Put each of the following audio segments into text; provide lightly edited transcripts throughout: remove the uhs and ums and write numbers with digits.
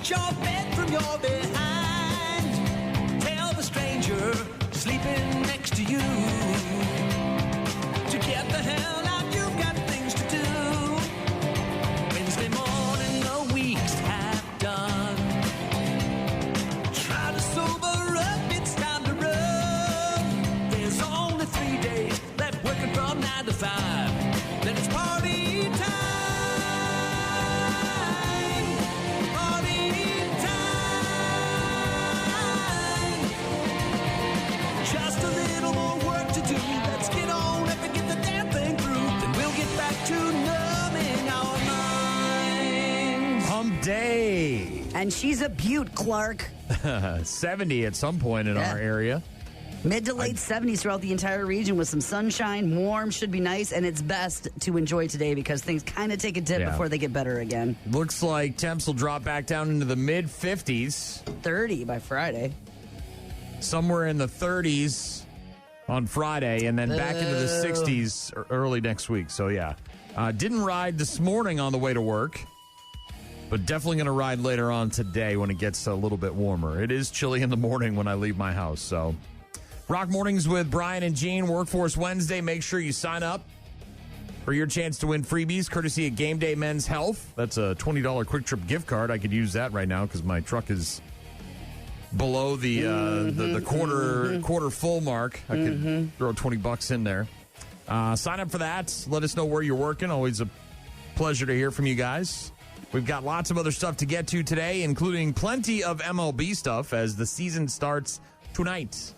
lift your bed from your behind. Tell the stranger sleeping next to you to get the hell out, you've got things to do. Wednesday morning, the week's half done. Try to sober up, it's time to run. There's only 3 days left working from 9 to 5. Then it's party time. Party time. Just a little more work to do. Let's get on up and get the damn thing through. Then we'll get back to numbing our minds. Hump day. And she's a beaut, Clark. 70 at some point in our area. Mid to late 70s throughout the entire region with some sunshine. Warm, should be nice, and it's best to enjoy today because things kind of take a dip before they get better again. Looks like temps will drop back down into the mid-50s. 30 by Friday. Somewhere in the 30s on Friday, and then back into the 60s early next week. So, yeah. Didn't ride this morning on the way to work, but definitely going to ride later on today when it gets a little bit warmer. It is chilly in the morning when I leave my house, so... Rock Mornings with Brian and Gene, Workforce Wednesday. Make sure you sign up for your chance to win freebies, courtesy of GameDay Men's Health. That's a $20 Quick Trip gift card. I could use that right now because my truck is below the quarter full mark. I could throw $20 in there. Sign up for that. Let us know where you're working. Always a pleasure to hear from you guys. We've got lots of other stuff to get to today, including plenty of MLB stuff as the season starts tonight.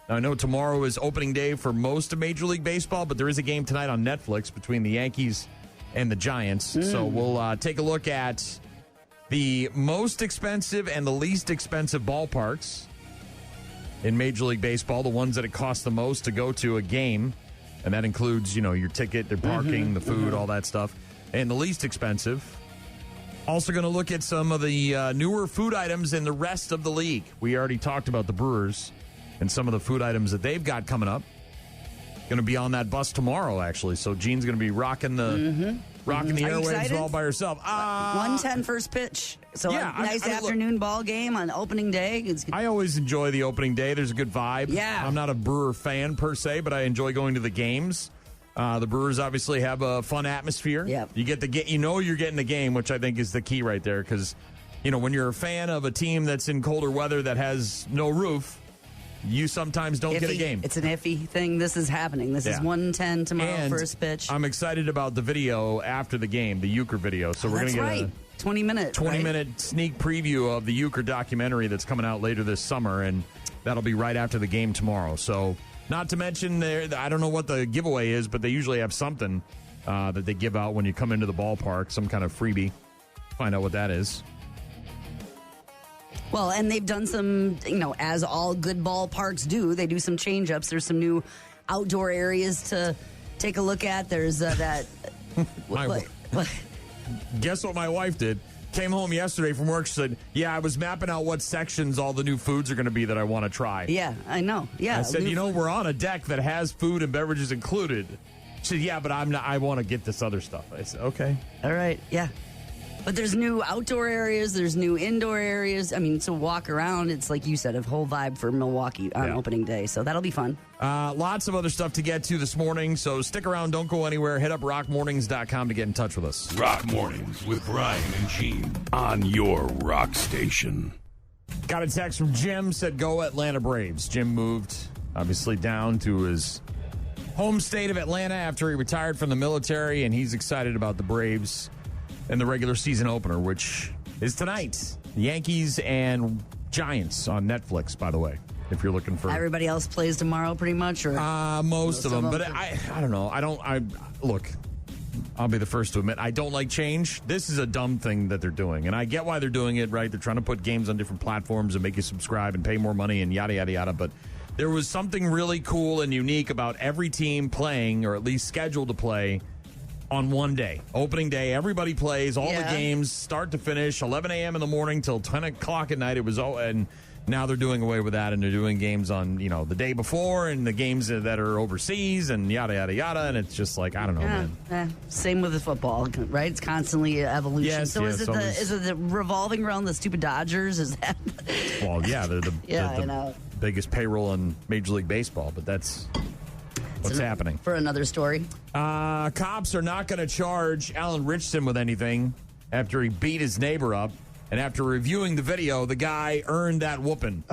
Now, I know tomorrow is opening day for most of Major League Baseball, but there is a game tonight on Netflix between the Yankees and the Giants. So we'll take a look at the most expensive and the least expensive ballparks in Major League Baseball, the ones that it costs the most to go to a game. And that includes, your ticket, the parking, the food, all that stuff. And the least expensive. Also going to look at some of the newer food items in the rest of the league. We already talked about the Brewers and some of the food items that they've got coming up. Going to be on that bus tomorrow, actually. So Jean's going to be rocking the airwaves all by herself. 1:10 first pitch. So a nice afternoon ball game on opening day. I always enjoy the opening day. There's a good vibe. Yeah. I'm not a Brewer fan per se, but I enjoy going to the games. The Brewers obviously have a fun atmosphere. Yep. You get you're getting the game, which I think is the key right there. Because, when you're a fan of a team that's in colder weather that has no roof, you sometimes don't get a game. It's an iffy thing. This is happening. This is 1:10 tomorrow, first pitch. I'm excited about the video after the game, the Euchre video. So we're going to get a 20-minute sneak preview of the Euchre documentary that's coming out later this summer, and that'll be right after the game tomorrow. So not to mention, I don't know what the giveaway is, but they usually have something that they give out when you come into the ballpark, some kind of freebie. Find out what that is. Well, and they've done some, as all good ballparks do, they do some change-ups. There's some new outdoor areas to take a look at. There's that... Guess what my wife did? Came home yesterday from work. She said, I was mapping out what sections all the new foods are going to be that I want to try. Yeah, I know. Yeah. I said, we're on a deck that has food and beverages included. She said, but I want to get this other stuff. I said, okay. All right, yeah. But there's new outdoor areas. There's new indoor areas. I mean, to walk around, it's like you said, a whole vibe for Milwaukee on opening day. So that'll be fun. Lots of other stuff to get to this morning. So stick around. Don't go anywhere. Hit up rockmornings.com to get in touch with us. Rock Mornings with Brian and Gene on your rock station. Got a text from Jim. Said, go Atlanta Braves. Jim moved, obviously, down to his home state of Atlanta after he retired from the military. And he's excited about the Braves and the regular season opener, which is tonight. Yankees and Giants on Netflix, by the way, if you're looking for... Everybody else plays tomorrow pretty much? Or most of them. But I don't know. Look, I'll be the first to admit, I don't like change. This is a dumb thing that they're doing. And I get why they're doing it, right? They're trying to put games on different platforms and make you subscribe and pay more money and yada, yada, yada. But there was something really cool and unique about every team playing, or at least scheduled to play, on one day. Opening day, everybody plays all the games, start to finish, 11 a.m. in the morning till 10 o'clock at night. It was all, and Now they're doing away with that, and they're doing games on, the day before and the games that are overseas and yada, yada, yada. And it's just like, I don't know, man. Same with the football, right? It's constantly evolution. Yes, so yes, is it the revolving around the stupid Dodgers? Is that? Well, yeah, they're the I know. biggest payroll in Major League Baseball, but that's what's happening. For another story. Cops are not going to charge Alan Richardson with anything after he beat his neighbor up. And after reviewing the video, the guy earned that whooping.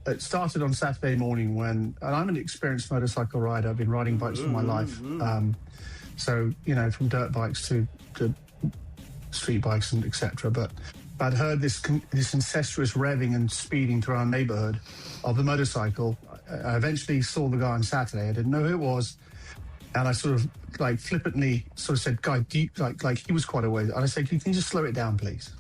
It started on Saturday morning and I'm an experienced motorcycle rider. I've been riding bikes all my life. So, from dirt bikes to street bikes and etc. But I'd heard this incestuous revving and speeding through our neighborhood of the motorcycle. I eventually saw the guy on Saturday. I didn't know who it was. And I sort of flippantly said, "Guy, like he was quite a way." And I said, "Can you just slow it down, please?"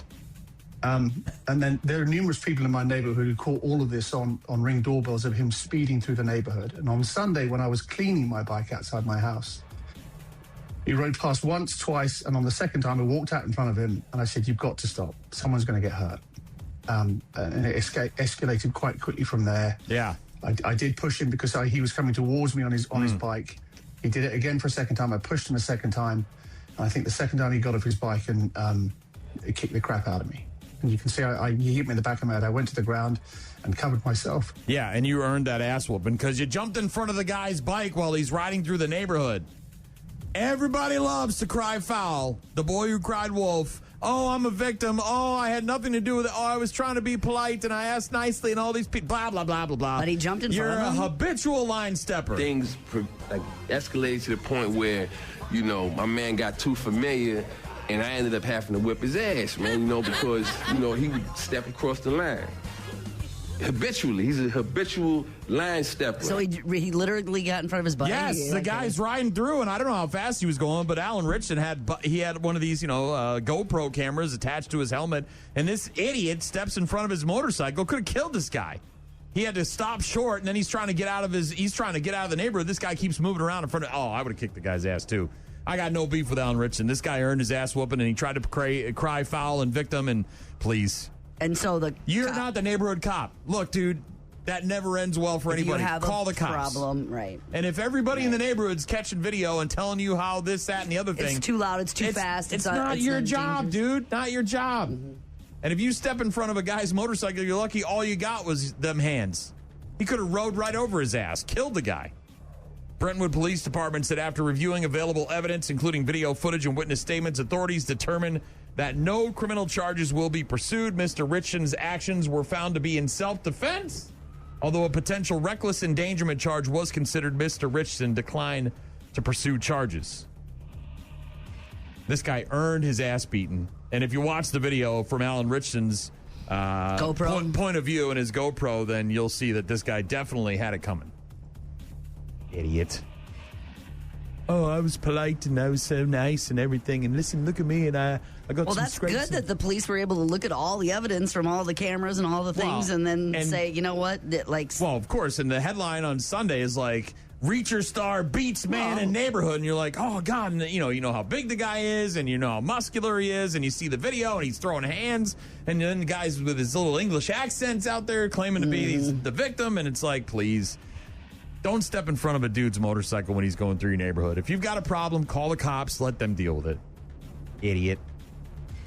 And then there are numerous people in my neighborhood who caught all of this on Ring doorbells of him speeding through the neighborhood. And on Sunday, when I was cleaning my bike outside my house, he rode past once, twice, and on the second time, I walked out in front of him and I said, "You've got to stop. Someone's going to get hurt." And it escalated quite quickly from there. Yeah. I did push him because he was coming towards me on his bike. He did it again for a second time. I pushed him a second time. And I think the second time he got off his bike and it kicked the crap out of me. And you can see he hit me in the back of my head. I went to the ground and covered myself. Yeah, and you earned that ass whooping because you jumped in front of the guy's bike while he's riding through the neighborhood. Everybody loves to cry foul. The boy who cried wolf. Oh, I'm a victim. Oh, I had nothing to do with it. Oh, I was trying to be polite and I asked nicely and all these people, blah, blah, blah, blah, blah. But he jumped in front of him? You're a habitual line stepper. Things escalated to the point where, my man got too familiar and I ended up having to whip his ass, man, because, he would step across the line. Habitually. He's a habitual line stepper. So he literally got in front of his bike? Yes, the guy's riding through, and I don't know how fast he was going, but Alan Richardson had one of these, GoPro cameras attached to his helmet, and this idiot steps in front of his motorcycle, could have killed this guy. He had to stop short, and then he's trying to get out of the neighborhood. This guy keeps moving around in front of, I would have kicked the guy's ass too. I got no beef with Alan Richardson. This guy earned his ass whooping, and he tried to cry foul and victim, and please. And so you're not the neighborhood cop. Look, dude, that never ends well for anybody. You have Call a the cops. Problem, right? And if everybody in the neighborhood's catching video and telling you how this, that, and the other thing, it's too loud, it's too fast. It's not your job, dude. Not your job. Mm-hmm. And if you step in front of a guy's motorcycle, you're lucky all you got was them hands. He could have rode right over his ass, killed the guy. Brentwood Police Department said after reviewing available evidence, including video footage and witness statements, authorities determined that no criminal charges will be pursued. Mr. Richardson's actions were found to be in self-defense. Although a potential reckless endangerment charge was considered, Mr. Richardson declined to pursue charges. This guy earned his ass beaten. And if you watch the video from Alan Richardson's GoPro point of view and his GoPro, then you'll see that this guy definitely had it coming. Idiot. Oh, I was polite and I was so nice and everything. And listen, look at me and I got some scrapes. Well, that's good that the police were able to look at all the evidence from all the cameras and all the things and then say, you know what? Well, of course. And the headline on Sunday is like, Reacher star beats man in neighborhood. And you're like, oh, God. And, you know how big the guy is and you know how muscular he is. And you see the video and he's throwing hands. And then the guy's with his little English accents out there claiming to be the victim. And it's like, please. Don't step in front of a dude's motorcycle when he's going through your neighborhood. If you've got a problem, call the cops. Let them deal with it. Idiot.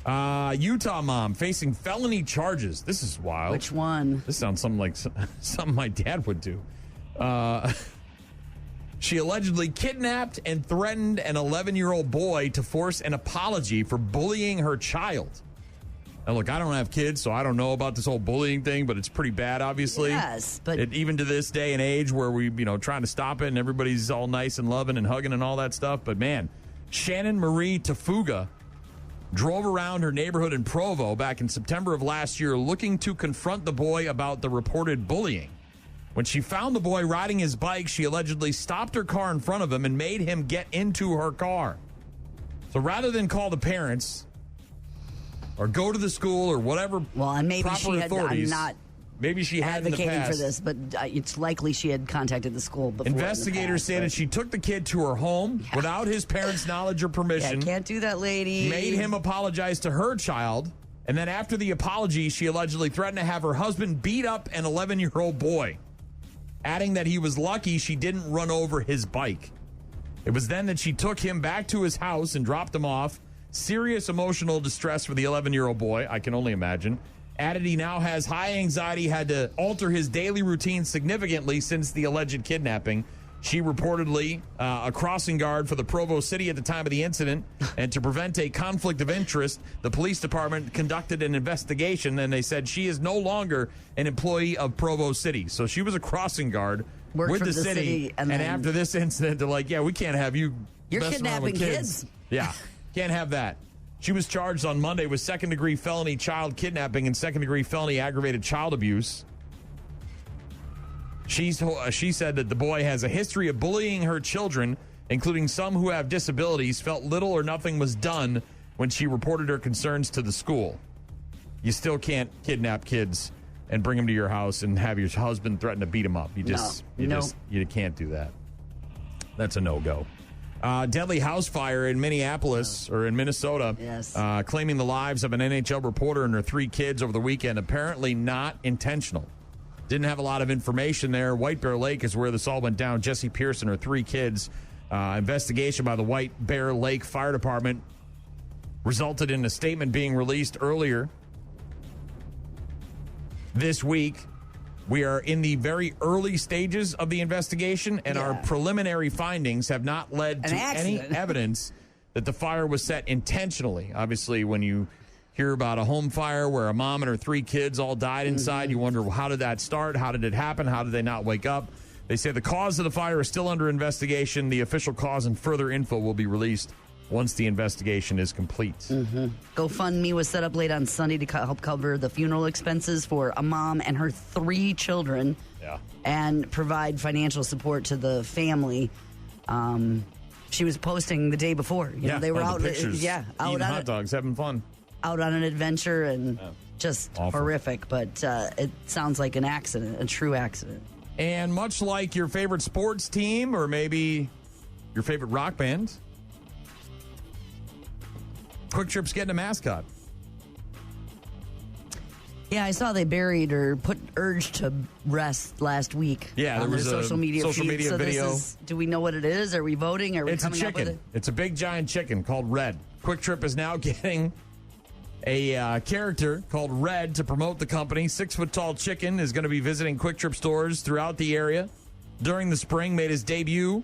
Utah mom facing felony charges. This is wild. Which one? This sounds something like something my dad would do. She allegedly kidnapped and threatened an 11-year-old boy to force an apology for bullying her child. Now, look, I don't have kids, so I don't know about this whole bullying thing, but it's pretty bad, obviously. Yes, but even to this day and age where we, trying to stop it and everybody's all nice and loving and hugging and all that stuff. But, man, Shannon Marie Tafuga drove around her neighborhood in Provo back in September of last year looking to confront the boy about the reported bullying. When she found the boy riding his bike, she allegedly stopped her car in front of him and made him get into her car. So rather than call the parents or go to the school or whatever. Well, and maybe she had. I'm not. Maybe she had in the advocating past. for this, but it's likely she had contacted the school before. Investigators say that she took the kid to her home without his parents' knowledge or permission. Yeah, can't do that, lady. Made him apologize to her child, And then after the apology, she allegedly threatened to have her husband beat up an 11-year-old boy, adding that he was lucky she didn't run over his bike. It was then that she took him back to his house and dropped him off. Serious emotional distress for the 11-year-old boy, I can only imagine. Added he now has high anxiety, had to alter his daily routine significantly since the alleged kidnapping. She reportedly a crossing guard for the Provo City at the time of the incident. And to prevent a conflict of interest, the police department conducted an investigation, and they said she is no longer an employee of Provo City. So she was a crossing guard with the city. And after this incident, they're like, yeah, we can't have you You're messing around with kidnapping kids. Yeah, can't have that. She was charged on Monday with second-degree felony child kidnapping and second-degree felony aggravated child abuse. She said that the boy has a history of bullying her children, including some who have disabilities, felt little or nothing was done when she reported her concerns to the school. You still can't kidnap kids and bring them to your house and have your husband threaten to beat them up. You can't do that. That's a no-go. Deadly house fire in Minneapolis or in Minnesota, claiming the lives of an NHL reporter and her 3 kids over the weekend. Apparently not intentional. Didn't have a lot of information there. White Bear Lake is where this all went down. Jesse Pierce and her 3 kids. Investigation by the White Bear Lake Fire Department resulted in a statement being released earlier this week. We are in the very early stages of the investigation, and our preliminary findings have not led to any evidence that the fire was set intentionally. Obviously, when you hear about a home fire where a mom and her 3 kids all died inside, you wonder, well, how did that start? How did it happen? How did they not wake up? They say the cause of the fire is still under investigation. The official cause and further info will be released once the investigation is complete. GoFundMe was set up late on Sunday to help cover the funeral expenses for a mom and her 3 children and provide financial support to the family. She was posting the day before. You know, they were out, pictures, out eating hot dogs, having fun. Out on an adventure, and just awful. Horrific. But it sounds like an accident, a true accident. And much like your favorite sports team or maybe your favorite rock band, Quick Trip's getting a mascot. Yeah, I saw they buried or put Urge to rest last week. Yeah, there was a social media video. Do we know what it is? Are we voting? Are we coming up with it? It's a big giant chicken called Red. Quick Trip is now getting a character called Red to promote the company. 6-foot-tall chicken is going to be visiting Quick Trip stores throughout the area during the spring. Made his debut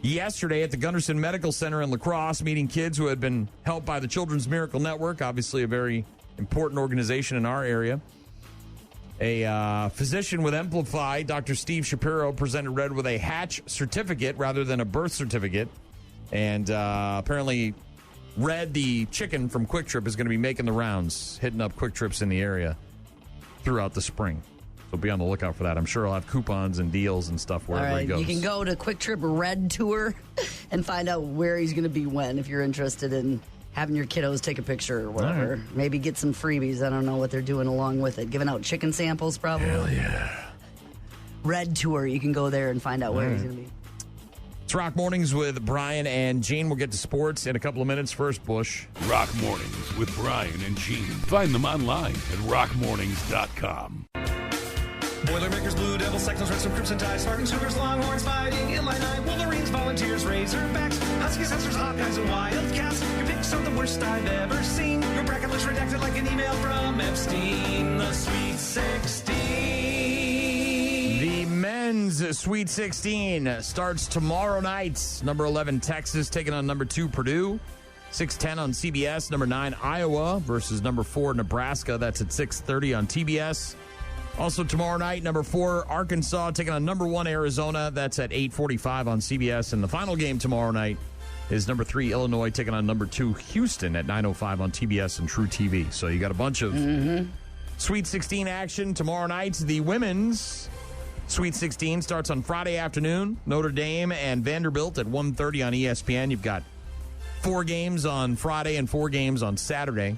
yesterday at the Gunderson Medical Center in La Crosse, meeting kids who had been helped by the Children's Miracle Network, obviously a very important organization in our area. A physician with Amplify, Dr. Steve Shapiro, presented Red with a hatch certificate rather than a birth certificate. And apparently Red, the chicken from Quick Trip, is going to be making the rounds, hitting up Quick Trips in the area throughout the spring. So be on the lookout for that. I'm sure I'll have coupons and deals and stuff wherever he goes. You can go to Quick Trip Red Tour and find out where he's going to be when, if you're interested in having your kiddos take a picture or whatever. Right. Maybe get some freebies. I don't know what they're doing along with it. Giving out chicken samples, probably. Hell yeah. Red Tour. You can go there and find out where he's going to be. It's Rock Mornings with Brian and Gene. We'll get to sports in a couple of minutes. First, Bush. Rock Mornings with Brian and Gene. Find them online at rockmornings.com. Boilermakers, Blue Devils, Cyclones, Reds, Crimson Tide, Spartans, Cougars, Longhorns, Fighting, Illini, Wolverines, Volunteers, Razorbacks, Huskies, Huskers, Hawkeyes, and Wildcats. Your picks are the worst I've ever seen. Your bracket list redacted like an email from Epstein. The Sweet 16. The men's Sweet 16 starts tomorrow night. Number 11, Texas, taking on number 2, Purdue. 6:10 on CBS. Number 9, Iowa versus number 4, Nebraska. That's at 6:30 on TBS. Also tomorrow night, number 4, Arkansas, taking on number 1, Arizona. That's at 8:45 on CBS. And the final game tomorrow night is number 3, Illinois, taking on number 2, Houston at 9:05 on TBS and True TV. So you got a bunch of Sweet 16 action tomorrow night. The women's Sweet 16 starts on Friday afternoon. Notre Dame and Vanderbilt at 1:30 on ESPN. You've got 4 games on Friday and 4 games on Saturday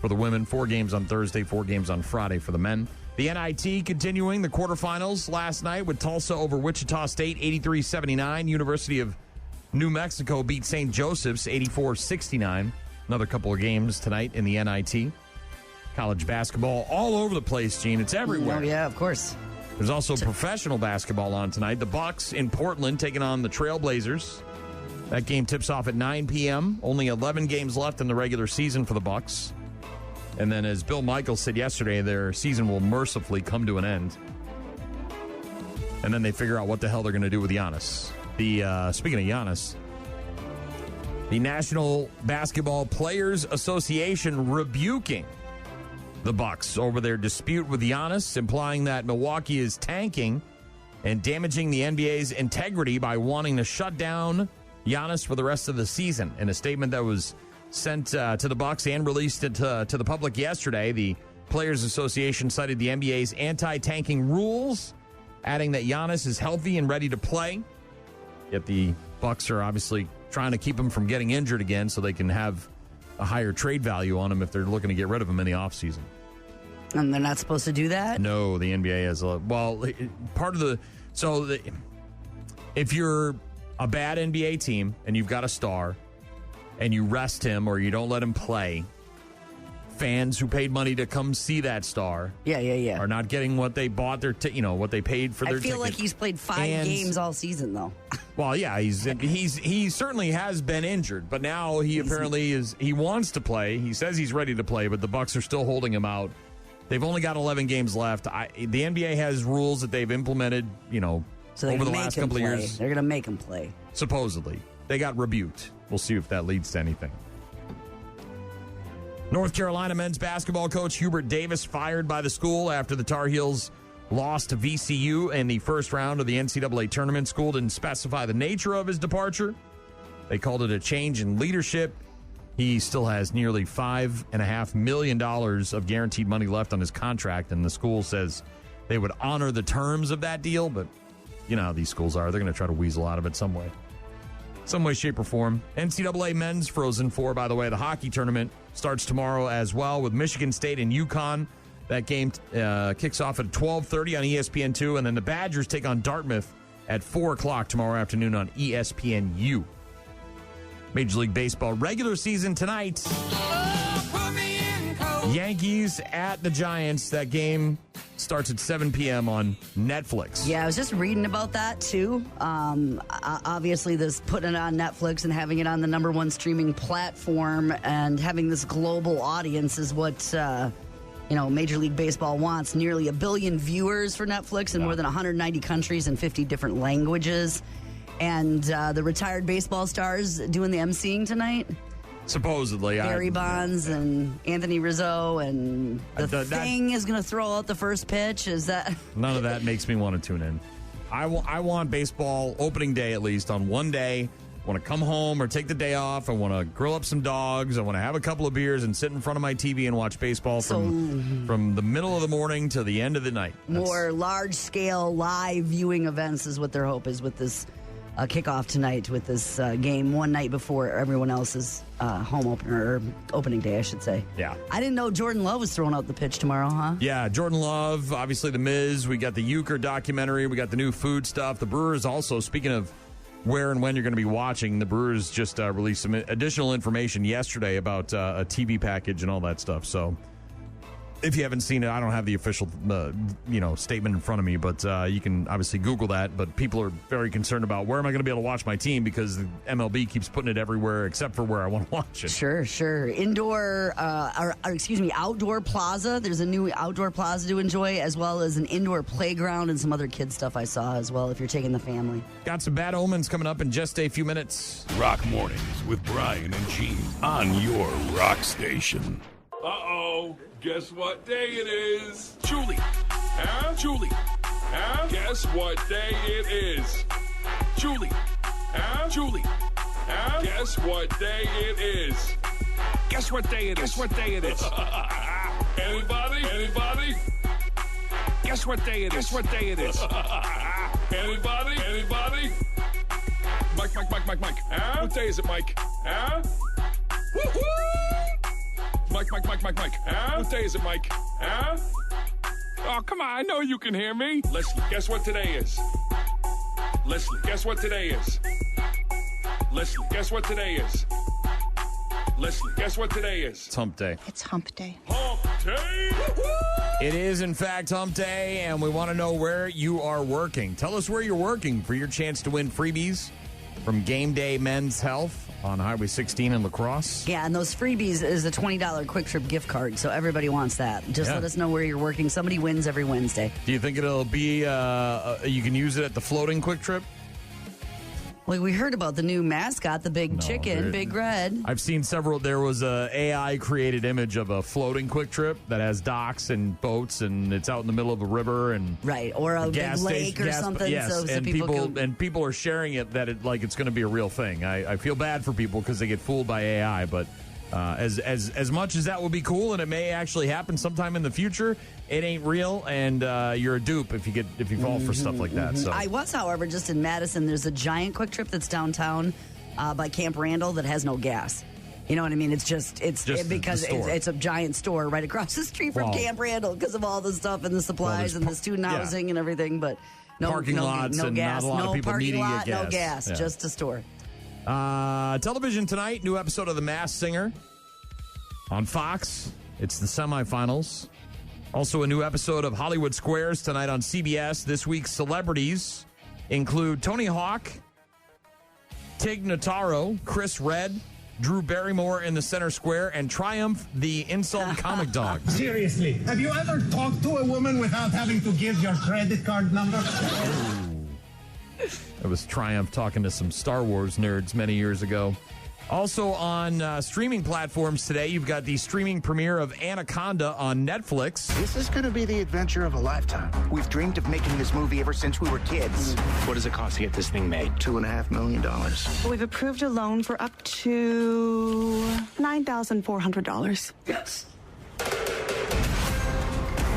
for the women, 4 games on Thursday, 4 games on Friday for the men. The NIT continuing the quarterfinals last night with Tulsa over Wichita State, 83-79. University of New Mexico beat St. Joseph's, 84-69. Another couple of games tonight in the NIT. College basketball all over the place, Gene. It's everywhere. Oh, yeah, of course. There's also professional basketball on tonight. The Bucks in Portland taking on the Trailblazers. That game tips off at 9 p.m. Only 11 games left in the regular season for the Bucks. And then, as Bill Michaels said yesterday, their season will mercifully come to an end. And then they figure out what the hell they're going to do with Giannis. Speaking of Giannis, the National Basketball Players Association rebuking the Bucks over their dispute with Giannis, implying that Milwaukee is tanking and damaging the NBA's integrity by wanting to shut down Giannis for the rest of the season. In a statement that was sent to the Bucks and released it to the public yesterday, the Players Association cited the NBA's anti-tanking rules, adding that Giannis is healthy and ready to play. Yet the Bucks are obviously trying to keep him from getting injured again so they can have a higher trade value on him if they're looking to get rid of him in the offseason. And they're not supposed to do that? No, the NBA has part of the... So if you're a bad NBA team and you've got a star and you rest him or you don't let him play, fans who paid money to come see that star are not getting what they bought what they paid for their ticket. I feel like he's played 5 games all season, though. Well, yeah, he certainly has been injured, but now he wants to play. He says he's ready to play, but the Bucks are still holding him out. They've only got 11 games left. The NBA has rules that they've implemented, so over the last couple of years. They're going to make him play. Supposedly. They got rebuked. We'll see if that leads to anything. North Carolina men's basketball coach Hubert Davis fired by the school after the Tar Heels lost to VCU in the first round of the NCAA tournament. School didn't specify the nature of his departure. They called it a change in leadership. He still has nearly $5.5 million of guaranteed money left on his contract, and the school says they would honor the terms of that deal, but you know how these schools are. They're going to try to weasel out of it some way, shape, or form. NCAA men's Frozen Four, by the way, the hockey tournament starts tomorrow as well with Michigan State and UConn. That game kicks off at 12:30 on ESPN2, and then the Badgers take on Dartmouth at 4 o'clock tomorrow afternoon on ESPNU. Major League Baseball regular season tonight. Yankees at the Giants. That game starts at 7 p.m. on Netflix. Yeah, I was just reading about that, too. Obviously, this putting it on Netflix and having it on the #1 streaming platform and having this global audience is what, Major League Baseball wants. Nearly 1 billion viewers for Netflix in more than 190 countries and 50 different languages. And the retired baseball stars doing the emceeing tonight. Supposedly. Barry Bonds and Anthony Rizzo, and the Thing is going to throw out the first pitch. Is that... None of that makes me want to tune in. I want baseball opening day at least on one day. I want to come home or take the day off. I want to grill up some dogs. I want to have a couple of beers and sit in front of my TV and watch baseball from the middle of the morning to the end of the night. More large-scale live viewing events is what their hope is with this kickoff tonight, with this game one night before everyone else's home opener, or opening day, I should say. Yeah. I didn't know Jordan Love was throwing out the pitch tomorrow, huh? Yeah, Jordan Love, obviously The Miz. We got the Euchre documentary. We got the new food stuff. The Brewers also, speaking of where and when you're going to be watching, the Brewers just released some additional information yesterday about a TV package and all that stuff. So if you haven't seen it, I don't have the official statement in front of me, but you can obviously Google that. But people are very concerned about where am I going to be able to watch my team, because the MLB keeps putting it everywhere except for where I want to watch it. Sure. Outdoor plaza. There's a new outdoor plaza to enjoy, as well as an indoor playground and some other kid stuff I saw as well if you're taking the family. Got some bad omens coming up in just a few minutes. Rock Mornings with Brian and Gene on your rock station. Uh-oh. Guess what day it is? Julie. Huh? Julie. Huh? Guess what day it is? Julie. Huh? Julie. Huh? Guess what day it is? Guess what day it is? Guess what day it is? Anybody? Anybody? Guess what day it is? Guess what day it is? Anybody? Anybody? Mike. Huh? What day is it, Mike? Huh? Woo-hoo! Mike. Huh? What day is it, Mike? Huh? Oh, come on. I know you can hear me. Leslie, guess what today is? Leslie, guess what today is? Leslie, guess what today is? Leslie, guess what today is? It's hump day. It's hump day. Hump day! It is, in fact, hump day, and we want to know where you are working. Tell us where you're working for your chance to win freebies from GameDay Men's Health on Highway 16 in La Crosse. Yeah, and those freebies is a $20 Quick Trip gift card, so everybody wants that. Just let us know where you're working. Somebody wins every Wednesday. Do you think it'll be, you can use it at the floating Quick Trip? Well, we heard about the new mascot, the big chicken, Big Red. I've seen several. There was a AI-created image of a floating Quick Trip that has docks and boats, and it's out in the middle of a river and right, or a gas big lake station, or something. Yes, so and people are sharing it that it's going to be a real thing. I feel bad for people because they get fooled by AI, but as much as that will be cool, and it may actually happen sometime in the future, it ain't real, and you're a dupe if you fall for stuff like that. So I was, however, just in Madison. There's a giant Quick Trip that's downtown by Camp Randall that has no gas. You know what I mean? It's because it's a giant store right across the street from Camp Randall because of all the stuff and the supplies and the student housing and everything. But no parking lots no and gas, not a lot of people needing to get gas. No gas, just a store. Television tonight, new episode of The Masked Singer on Fox. It's the semifinals. Also, a new episode of Hollywood Squares tonight on CBS. This week's celebrities include Tony Hawk, Tig Notaro, Chris Redd, Drew Barrymore in the center square, and Triumph, the insult comic dog. Seriously, have you ever talked to a woman without having to give your credit card number? It was Triumph talking to some Star Wars nerds many years ago. Also on streaming platforms today, you've got the streaming premiere of Anaconda on Netflix. This is going to be the adventure of a lifetime. We've dreamed of making this movie ever since we were kids. What does it cost to get this thing made? $2.5 million. We've approved a loan for up to $9,400. Yes.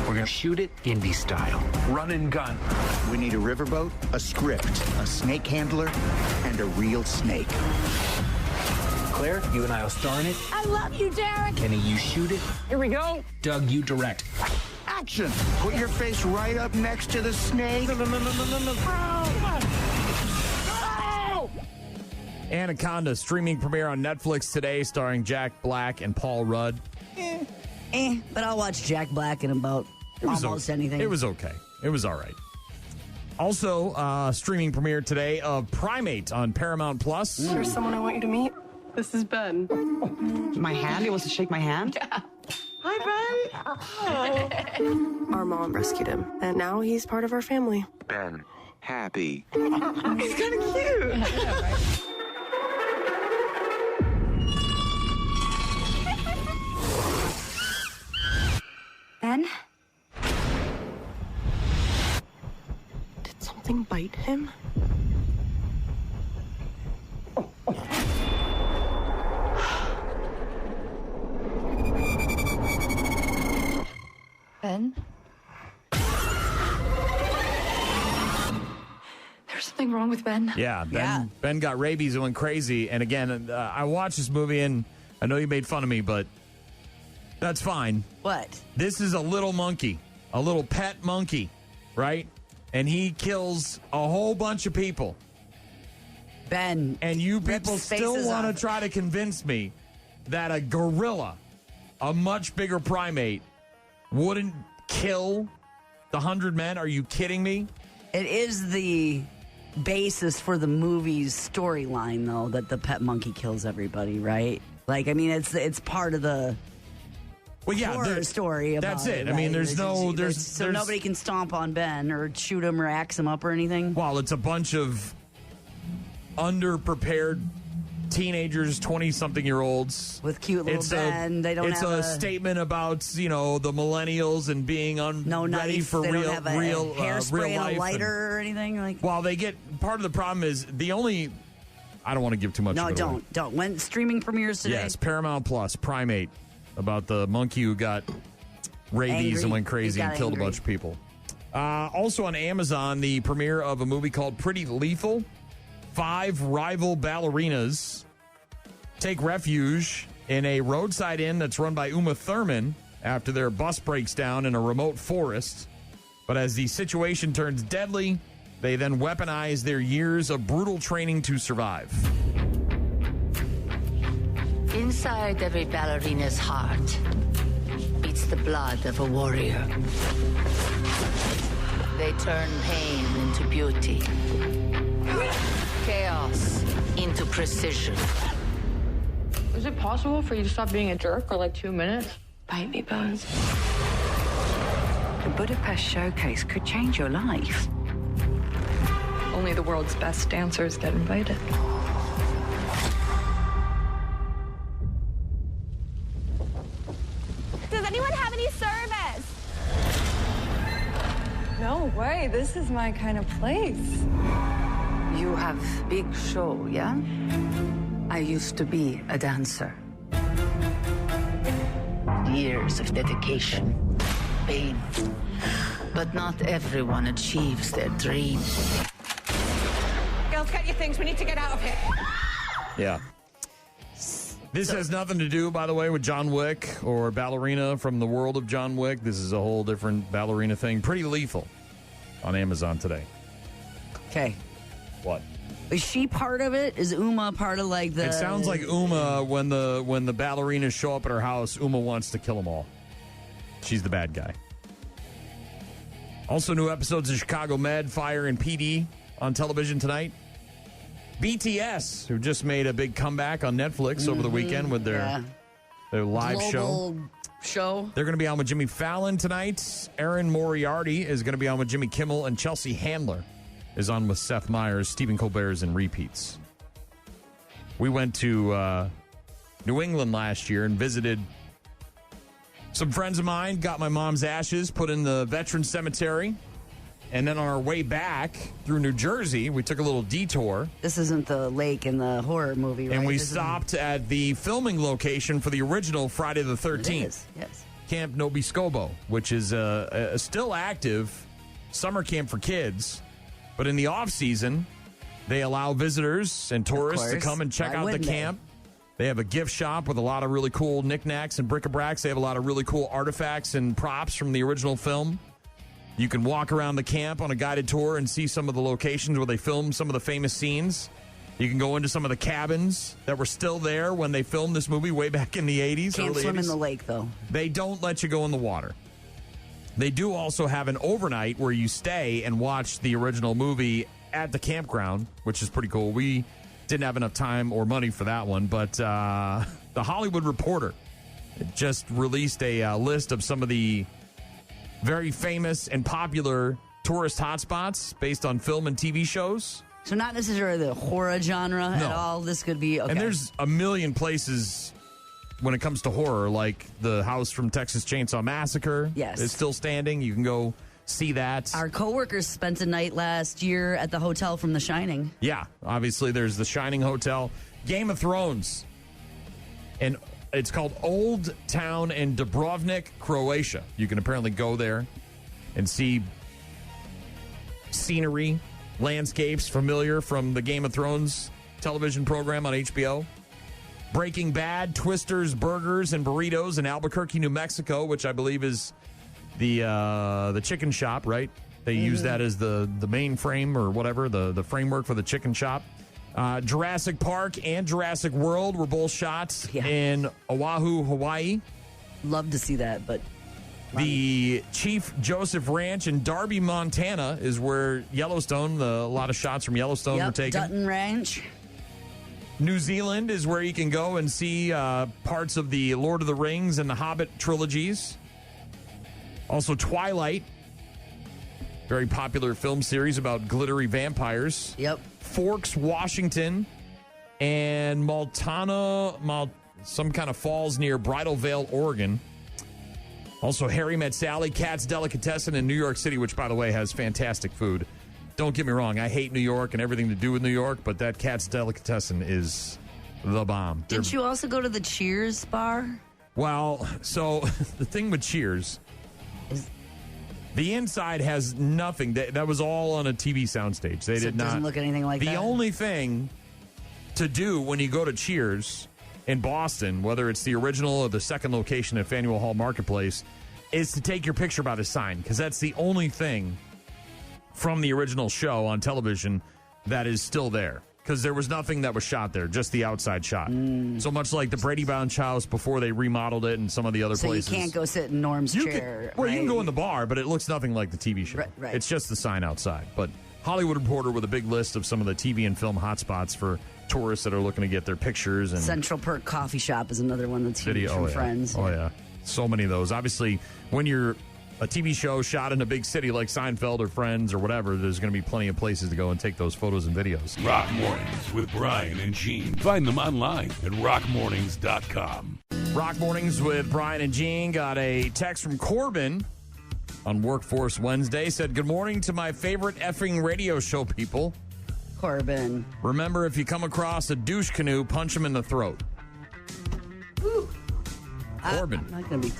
We're going to shoot it indie style. Run and gun. We need a riverboat, a script, a snake handler, and a real snake. Claire, you and I will star in it. I love you, Derek. Kenny, you shoot it. Here we go. Doug, you direct. Action! Put your face right up next to the snake. Anaconda streaming premiere on Netflix today, starring Jack Black and Paul Rudd. But I'll watch Jack Black in about almost anything. It was okay. It was all right. Also, streaming premiere today of Primate on Paramount Plus. There's someone I want you to meet. This is Ben. My hand? He wants to shake my hand? Yeah. Hi, Ben. Our mom rescued him, and now he's part of our family. Ben, happy. He's kind of cute. Yeah, right? Ben? Did something bite him? Ben? There's something wrong with Ben. Yeah, Ben got rabies and went crazy. And again, I watched this movie, and I know you made fun of me, but that's fine. What? This is a little monkey, a little pet monkey, right? And he kills a whole bunch of people. Ben. And you people still want to try to convince me that a gorilla, a much bigger primate, wouldn't kill the 100 men? Are you kidding me? It is the basis for the movie's storyline, though, that the pet monkey kills everybody, right? Like, I mean, it's part of the horror story about that's it. Right? I mean, there's nobody can stomp on Ben or shoot him or axe him up or anything. Well, it's a bunch of underprepared teenagers, 20-something-year-olds with cute little Ben. It's a statement about the millennials and being ready for they real don't have a real hairspray real life and a lighter or anything like. Well, they get part of the problem is I don't want to give too much. No, of it away. don't. When streaming premieres today? Yes, Paramount Plus, Primate, about the monkey who got rabies and went crazy and killed a bunch of people. Also on Amazon, the premiere of a movie called Pretty Lethal. 5 rival ballerinas take refuge in a roadside inn that's run by Uma Thurman after their bus breaks down in a remote forest. But as the situation turns deadly, they then weaponize their years of brutal training to survive. In Inside every ballerina's heart beats the blood of a warrior. They turn pain into beauty, chaos into precision. Is it possible for you to stop being a jerk for like 2 minutes? Bite me, Bones. The Budapest Showcase could change your life. Only the world's best dancers get invited. Does anyone have any service? No way, this is my kind of place. You have big show, yeah? I used to be a dancer. Years of dedication, pain. But not everyone achieves their dream. Girls, get your things. We need to get out of here. Yeah. This has nothing to do, by the way, with John Wick or ballerina from the world of John Wick. This is a whole different ballerina thing. Pretty Lethal on Amazon today. Okay. What? Is she part of it? Is Uma part of like the... It sounds like Uma, when the ballerinas show up at her house, Uma wants to kill them all. She's the bad guy. Also, new episodes of Chicago Med, Fire, and PD on television tonight. BTS, who just made a big comeback on Netflix over the weekend with their live Global show. They're going to be on with Jimmy Fallon tonight. Erin Moriarty is going to be on with Jimmy Kimmel, and Chelsea Handler is on with Seth Meyers. Stephen Colbert is in repeats. We went to New England last year and visited some friends of mine, got my mom's ashes put in the Veterans Cemetery. And then on our way back through New Jersey, we took a little detour. This isn't the lake in the horror movie, right? And we stopped at the filming location for the original Friday the 13th. It is, yes. Camp Nobiscobo, which is a still active summer camp for kids. But in the off-season, they allow visitors and tourists to come and check out the camp. They have a gift shop with a lot of really cool knickknacks and bric-a-bracs. They have a lot of really cool artifacts and props from the original film. You can walk around the camp on a guided tour and see some of the locations where they filmed some of the famous scenes. You can go into some of the cabins that were still there when they filmed this movie way back in the 80s. Can't swim in the lake, though. They don't let you go in the water. They do also have an overnight where you stay and watch the original movie at the campground, which is pretty cool. We didn't have enough time or money for that one, but The Hollywood Reporter just released a list of some of the very famous and popular tourist hotspots based on film and TV shows. So not necessarily the horror genre at all. This could be... Okay. And there's a million places when it comes to horror, like the house from Texas Chainsaw Massacre. Yes. It's still standing. You can go see that. Our coworkers spent a night last year at the hotel from The Shining. Yeah, obviously there's the Shining Hotel. Game of Thrones. And it's called Old Town in Dubrovnik, Croatia. You can apparently go there and see scenery, landscapes familiar from the Game of Thrones television program on HBO. Breaking Bad, Twisters, Burgers, and Burritos in Albuquerque, New Mexico, which I believe is the chicken shop, right? They use that as the main frame or whatever, the framework for the chicken shop. Jurassic Park and Jurassic World were both shot in Oahu, Hawaii. Love to see that, but... The Chief Joseph Ranch in Darby, Montana is where Yellowstone, a lot of shots from Yellowstone were taken. Dutton Ranch. New Zealand is where you can go and see parts of the Lord of the Rings and the Hobbit trilogies. Also Twilight, very popular film series about glittery vampires. Yep. Forks, Washington, and some kind of falls near Bridal Veil, Oregon. Also, Harry Met Sally, Cat's Delicatessen in New York City, which, by the way, has fantastic food. Don't get me wrong, I hate New York and everything to do with New York, but that Cat's Delicatessen is the bomb. Didn't you also go to the Cheers bar? Well, so the thing with Cheers, the inside has nothing. That was all on a TV soundstage. They did not. It doesn't look anything like that? The only thing to do when you go to Cheers in Boston, whether it's the original or the second location at Faneuil Hall Marketplace, is to take your picture by the sign, because that's the only thing from the original show on television that is still there. because there was nothing that was shot there, just the outside shot. So much like the Brady Bunch house before they remodeled it and some of the other places. So you can't go sit in Norm's chair. You can go in the bar, but it looks nothing like the TV show. Right. It's just the sign outside. But Hollywood Reporter with a big list of some of the TV and film hotspots for tourists that are looking to get their pictures. And Central Perk Coffee Shop is another one that's huge from Friends. Oh, yeah. So many of those. Obviously, when you're a TV show shot in a big city like Seinfeld or Friends or whatever, there's going to be plenty of places to go and take those photos and videos. Rock Mornings with Brian and Gene. Find them online at rockmornings.com. Rock Mornings with Brian and Gene. Got a text from Corbin on Workforce Wednesday. Said, good morning to my favorite effing radio show people. Corbin. Remember, if you come across a douche canoe, punch him in the throat. Ooh. Corbin. I'm not going to be...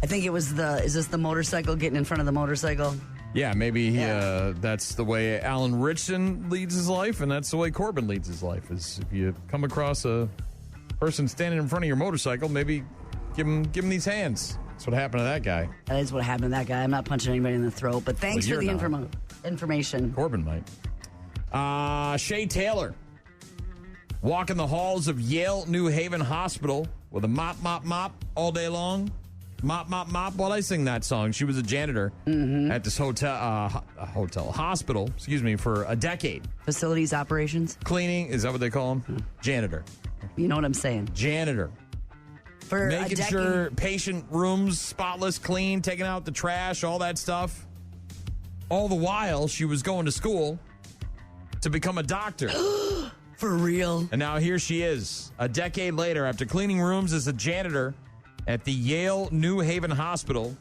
I think it was is this the motorcycle getting in front of the motorcycle? Yeah, maybe that's the way Alan Richson leads his life, and that's the way Corbin leads his life, is if you come across a person standing in front of your motorcycle, maybe give him these hands. That's what happened to that guy. That is what happened to that guy. I'm not punching anybody in the throat, but thanks for the information. Corbin might. Shay Taylor walking the halls of Yale New Haven Hospital with a mop all day long. Mop, mop, mop while I sing that song. She was a janitor at this hospital, for a decade. Facilities operations? Cleaning, is that what they call them? Janitor. You know what I'm saying. Janitor. For making sure patient rooms spotless, clean, taking out the trash, all that stuff. All the while, she was going to school to become a doctor. For real? And now here she is, a decade later, after cleaning rooms as a janitor at the Yale New Haven Hospital.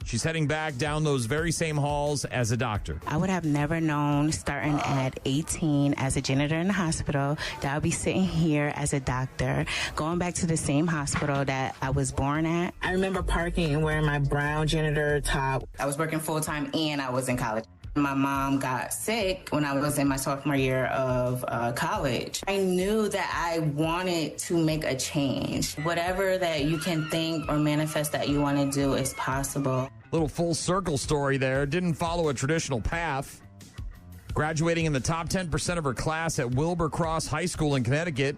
She's heading back down those very same halls as a doctor. I would have never known, starting at 18 as a janitor in the hospital, that I'll be sitting here as a doctor, going back to the same hospital that I was born at. I remember parking and wearing my brown janitor top. I was working full-time and I was in college. My mom got sick when I was in my sophomore year of college. I knew that I wanted to make a change. Whatever that you can think or manifest that you want to do is possible. Little full circle story there. Didn't follow a traditional path. Graduating in the top 10% of her class at Wilbur Cross High School in Connecticut.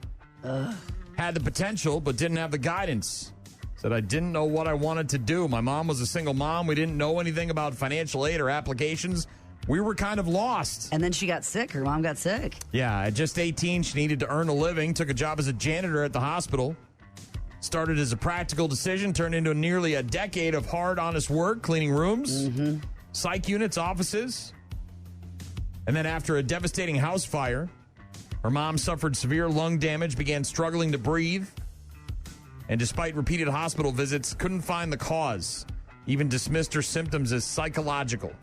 Had the potential, but didn't have the guidance. Said, I didn't know what I wanted to do. My mom was a single mom. We didn't know anything about financial aid or applications. We were kind of lost. And then she got sick. Her mom got sick. Yeah, at just 18, she needed to earn a living, took a job as a janitor at the hospital. Started as a practical decision, turned into nearly a decade of hard, honest work, cleaning rooms, psych units, offices. And then after a devastating house fire, her mom suffered severe lung damage, began struggling to breathe, and despite repeated hospital visits, couldn't find the cause, even dismissed her symptoms as psychological.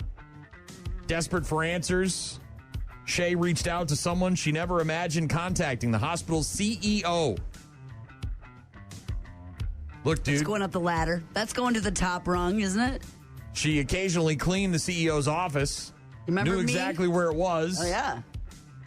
Desperate for answers, Shay reached out to someone she never imagined contacting, the hospital's CEO. Look, dude. That's going up the ladder. That's going to the top rung, isn't it? She occasionally cleaned the CEO's office. Remember knew exactly where it was. Oh, yeah.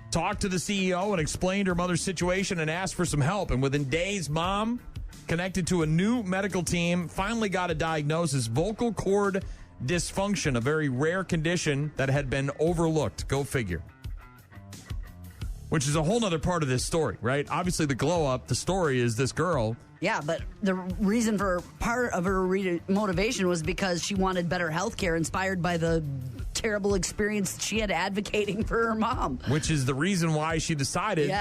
Talked to the CEO and explained her mother's situation and asked for some help. And within days, Mom connected to a new medical team, finally got a diagnosis, vocal cord dysfunction, a very rare condition that had been overlooked. Go figure. Which is a whole nother part of this story, right? Obviously, the glow up, the story is this girl. Yeah, but the reason for part of her motivation was because she wanted better health care, inspired by the terrible experience she had advocating for her mom. Which is the reason why she decided,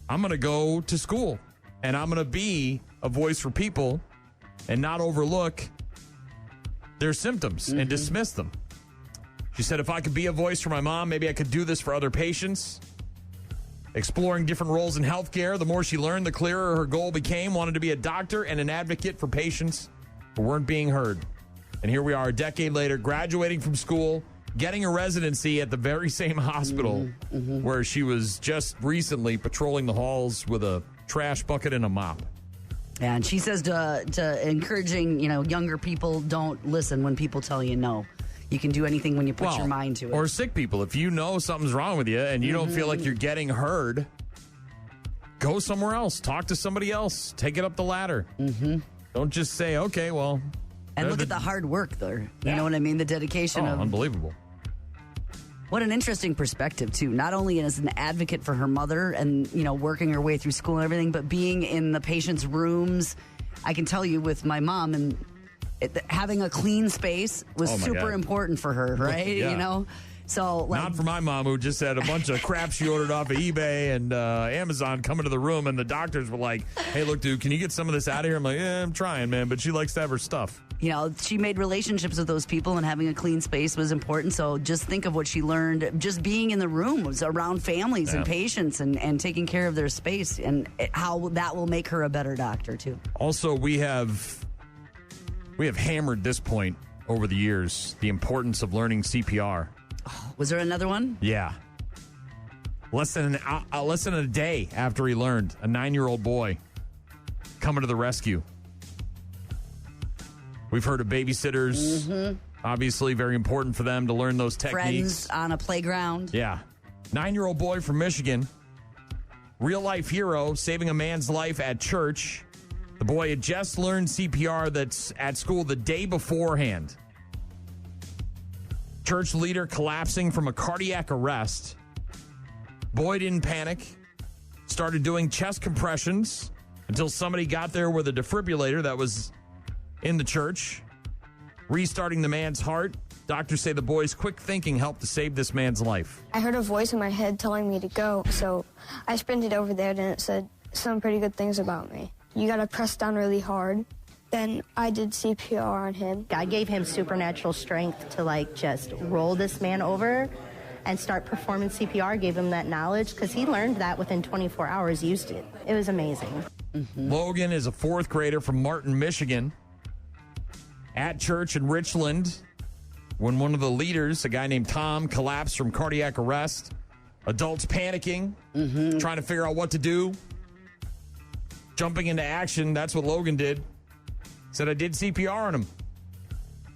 I'm going to go to school and I'm going to be a voice for people and not overlook their symptoms and dismiss them. She said, if I could be a voice for my mom, maybe I could do this for other patients. Exploring different roles in healthcare, the more she learned, the clearer her goal became. Wanted to be a doctor and an advocate for patients who weren't being heard. And here we are a decade later, graduating from school, getting a residency at the very same hospital where she was just recently patrolling the halls with a trash bucket and a mop. And she says to encouraging, younger people, don't listen when people tell you no. You can do anything when you put your mind to it. Or sick people. If you know something's wrong with you and you don't feel like you're getting heard, go somewhere else. Talk to somebody else. Take it up the ladder. Don't just say, okay, well. And look at the hard work there. You know what I mean? The dedication of. Unbelievable. What an interesting perspective, too. Not only as an advocate for her mother and, working her way through school and everything, but being in the patient's rooms. I can tell you with my mom, and having a clean space was super important for her, right? Yeah. So, not for my mom, who just had a bunch of crap she ordered off of eBay and Amazon come into the room, and the doctors were like, "Hey, look, dude, can you get some of this out of here?" I'm like, "Yeah, I'm trying, man," but she likes to have her stuff. She made relationships with those people, and having a clean space was important. So just think of what she learned just being in the room, was around families and patients and taking care of their space, and how that will make her a better doctor, too. Also, we have hammered this point over the years, the importance of learning CPR. Was there another one? Yeah. Less than a day after he learned, a 9-year-old boy coming to the rescue. We've heard of babysitters. Mm-hmm. Obviously, very important for them to learn those techniques. Friends on a playground. Yeah. 9-year-old boy from Michigan. Real life hero, saving a man's life at church. The boy had just learned CPR that's at school the day beforehand. Church leader collapsing from a cardiac arrest. Boy didn't panic. Started doing chest compressions until somebody got there with a defibrillator that was in the church. Restarting the man's heart. Doctors say the boy's quick thinking helped to save this man's life. I heard a voice in my head telling me to go, so I sprinted over there and it said some pretty good things about me. You got to press down really hard. Then I did CPR on him. I gave him supernatural strength to just roll this man over and start performing CPR, gave him that knowledge because he learned that within 24 hours, used it. It was amazing. Mm-hmm. Logan is a 4th grader from Martin, Michigan. At church in Richland, when one of the leaders, a guy named Tom, collapsed from cardiac arrest. Adults panicking, trying to figure out what to do. Jumping into action, that's what Logan did. Said, I did CPR on him.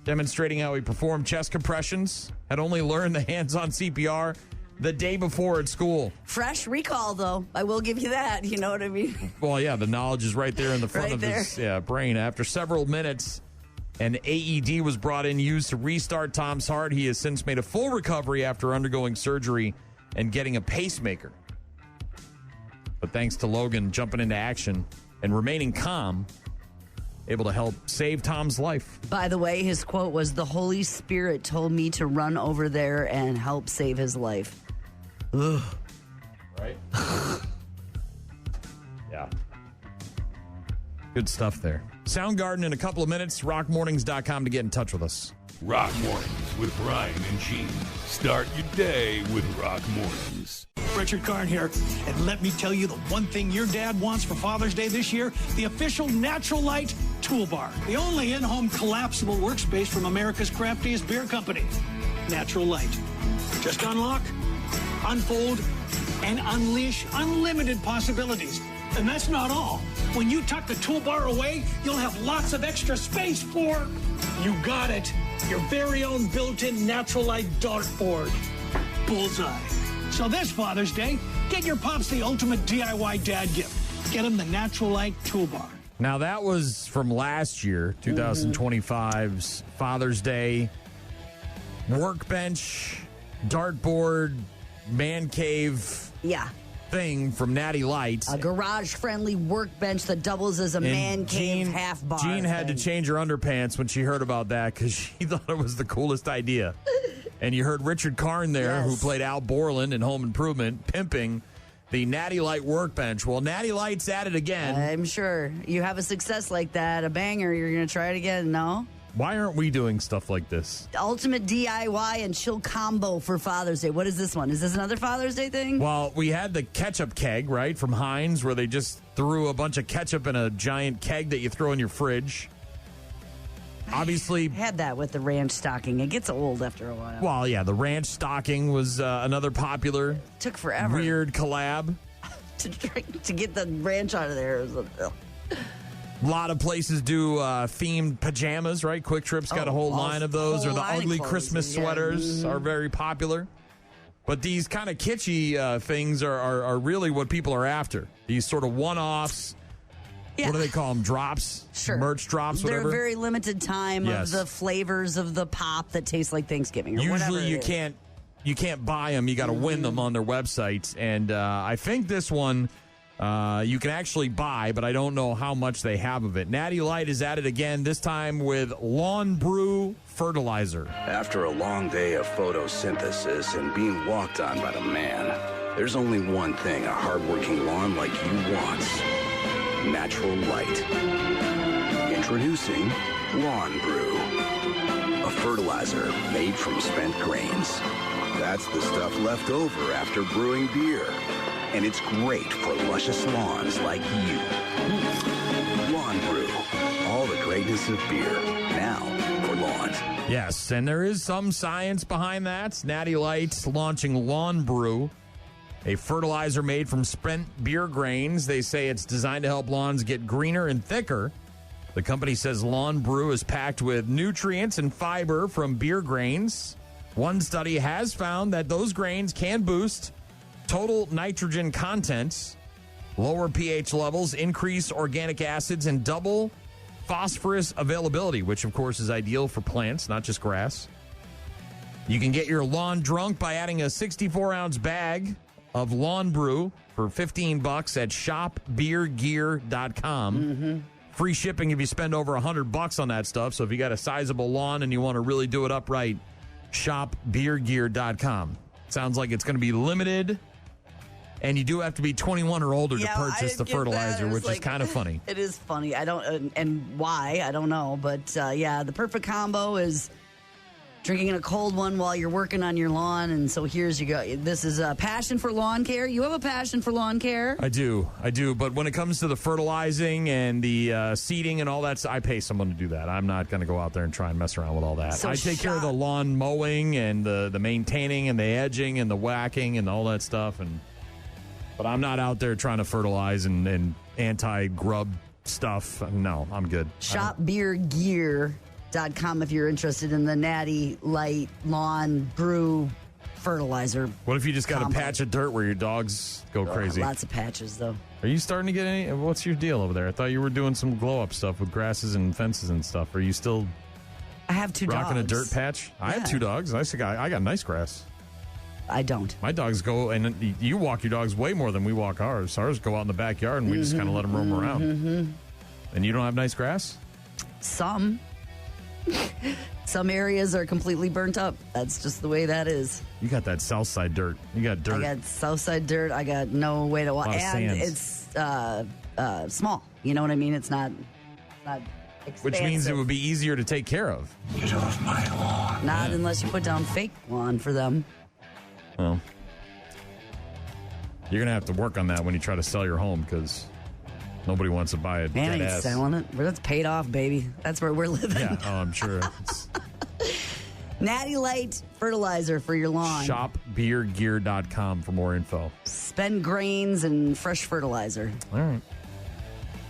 Demonstrating how he performed chest compressions. Had only learned the hands-on CPR the day before at school. Fresh recall, though. I will give you that. You know what I mean? Well, yeah, the knowledge is right there in the front of his brain. After several minutes, an AED was brought in, used to restart Tom's heart. He has since made a full recovery after undergoing surgery and getting a pacemaker. But thanks to Logan jumping into action and remaining calm, able to help save Tom's life. By the way, his quote was, "The Holy Spirit told me to run over there and help save his life." Ugh. Right? Yeah. Good stuff there. Soundgarden in a couple of minutes. Rockmornings.com to get in touch with us. Rock Mornings with Brian and Gene. Start your day with Rock Mornings. Richard Karn here, and let me tell you the one thing your dad wants for Father's Day this year, the official Natural Light Toolbar, the only in-home collapsible workspace from America's craftiest beer company, Natural Light. Just unlock, unfold, and unleash unlimited possibilities. And that's not all. When you tuck the toolbar away, you'll have lots of extra space for, you got it, your very own built-in Natural Light dartboard. Bullseye. So this Father's Day, get your pops the ultimate DIY dad gift. Get him the Natural Light Toolbar. Now, that was from last year, 2025's Father's Day. Workbench, dartboard, man cave thing from Natty Lights. A garage-friendly workbench that doubles as a man cave half bar. Jean had to change her underpants when she heard about that because she thought it was the coolest idea. And you heard Richard Karn there, who played Al Borland in Home Improvement, pimping the Natty Light workbench. Well, Natty Light's at it again. I'm sure. You have a success like that, a banger, you're going to try it again, no? Why aren't we doing stuff like this? Ultimate DIY and chill combo for Father's Day. What is this one? Is this another Father's Day thing? Well, we had the ketchup keg, right, from Heinz, where they just threw a bunch of ketchup in a giant keg that you throw in your fridge. Obviously, I had that with the ranch stocking. It gets old after a while. Well, yeah, the ranch stocking was another popular. Took forever. Weird collab. to get the ranch out of there. A lot of places do themed pajamas, right? Quick Trip's got a whole line of those, or the ugly Christmas sweaters are very popular. But these kind of kitschy things are really what people are after. These sort of one-offs. Yeah. What do they call them? Drops? Sure. Merch drops, whatever? They're very limited time of the flavors of the pop that taste like Thanksgiving or whatever. Usually you you can't buy them. You got to win them on their website. And I think this one you can actually buy, but I don't know how much they have of it. Natty Light is at it again, this time with Lawn Brew Fertilizer. After a long day of photosynthesis and being walked on by the man, there's only one thing a hardworking lawn like you wants. Natural light. Introducing Lawn Brew, a fertilizer made from spent grains. That's the stuff left over after brewing beer. And it's great for luscious lawns like you. Lawn Brew, all the greatness of beer, now for lawns. Yes, and there is some science behind that. Natty Light launching Lawn Brew, a fertilizer made from spent beer grains. They say it's designed to help lawns get greener and thicker. The company says Lawn Brew is packed with nutrients and fiber from beer grains. One study has found that those grains can boost total nitrogen content, lower pH levels, increase organic acids, and double phosphorus availability, which, of course, is ideal for plants, not just grass. You can get your lawn drunk by adding a 64-ounce bag of Lawn Brew for $15 at shopbeergear.com. Free shipping if you spend over $100 on that stuff. So if you got a sizable lawn and you want to really do it upright, shopbeergear.com. Sounds like it's going to be limited, and you do have to be 21 or older to purchase the fertilizer, which is kind of funny. It is funny. I don't, and why, I don't know. But the perfect combo is drinking a cold one while you're working on your lawn. And so here's you go. This is a passion for lawn care. You have a passion for lawn care? I do. But when it comes to the fertilizing and the seeding and all that, I pay someone to do that. I'm not going to go out there and try and mess around with all that. So I take care of the lawn mowing and the maintaining and the edging and the whacking and all that stuff. But I'm not out there trying to fertilize and anti-grub stuff. No, I'm good. Shopbeergear.com if you're interested in the Natty Light Lawn Brew Fertilizer. What if you just got a patch of dirt where your dogs go crazy? Lots of patches, though. Are you starting to get any? What's your deal over there? I thought you were doing some glow-up stuff with grasses and fences and stuff. Are you still I have two rocking dogs. a dirt patch? I have 2 dogs. I got nice grass. I don't. My dogs go, and you walk your dogs way more than we walk ours. Ours go out in the backyard, and we just kind of let them roam around. And you don't have nice grass? Some. Some areas are completely burnt up. That's just the way that is. You got that south side dirt. You got dirt. I got south side dirt. I got no way to walk. And it's small. You know what I mean? It's not expansive. Which means it would be easier to take care of. Get off my lawn. Not unless you put down fake lawn for them. Well, you're going to have to work on that when you try to sell your home because nobody wants to buy a Man, dead ain't ass. selling it. But it's paid off, baby. That's where we're living. Yeah, I'm sure. Natty Light Fertilizer for your lawn. Shopbeergear.com for more info. Spend grains and fresh fertilizer. All right.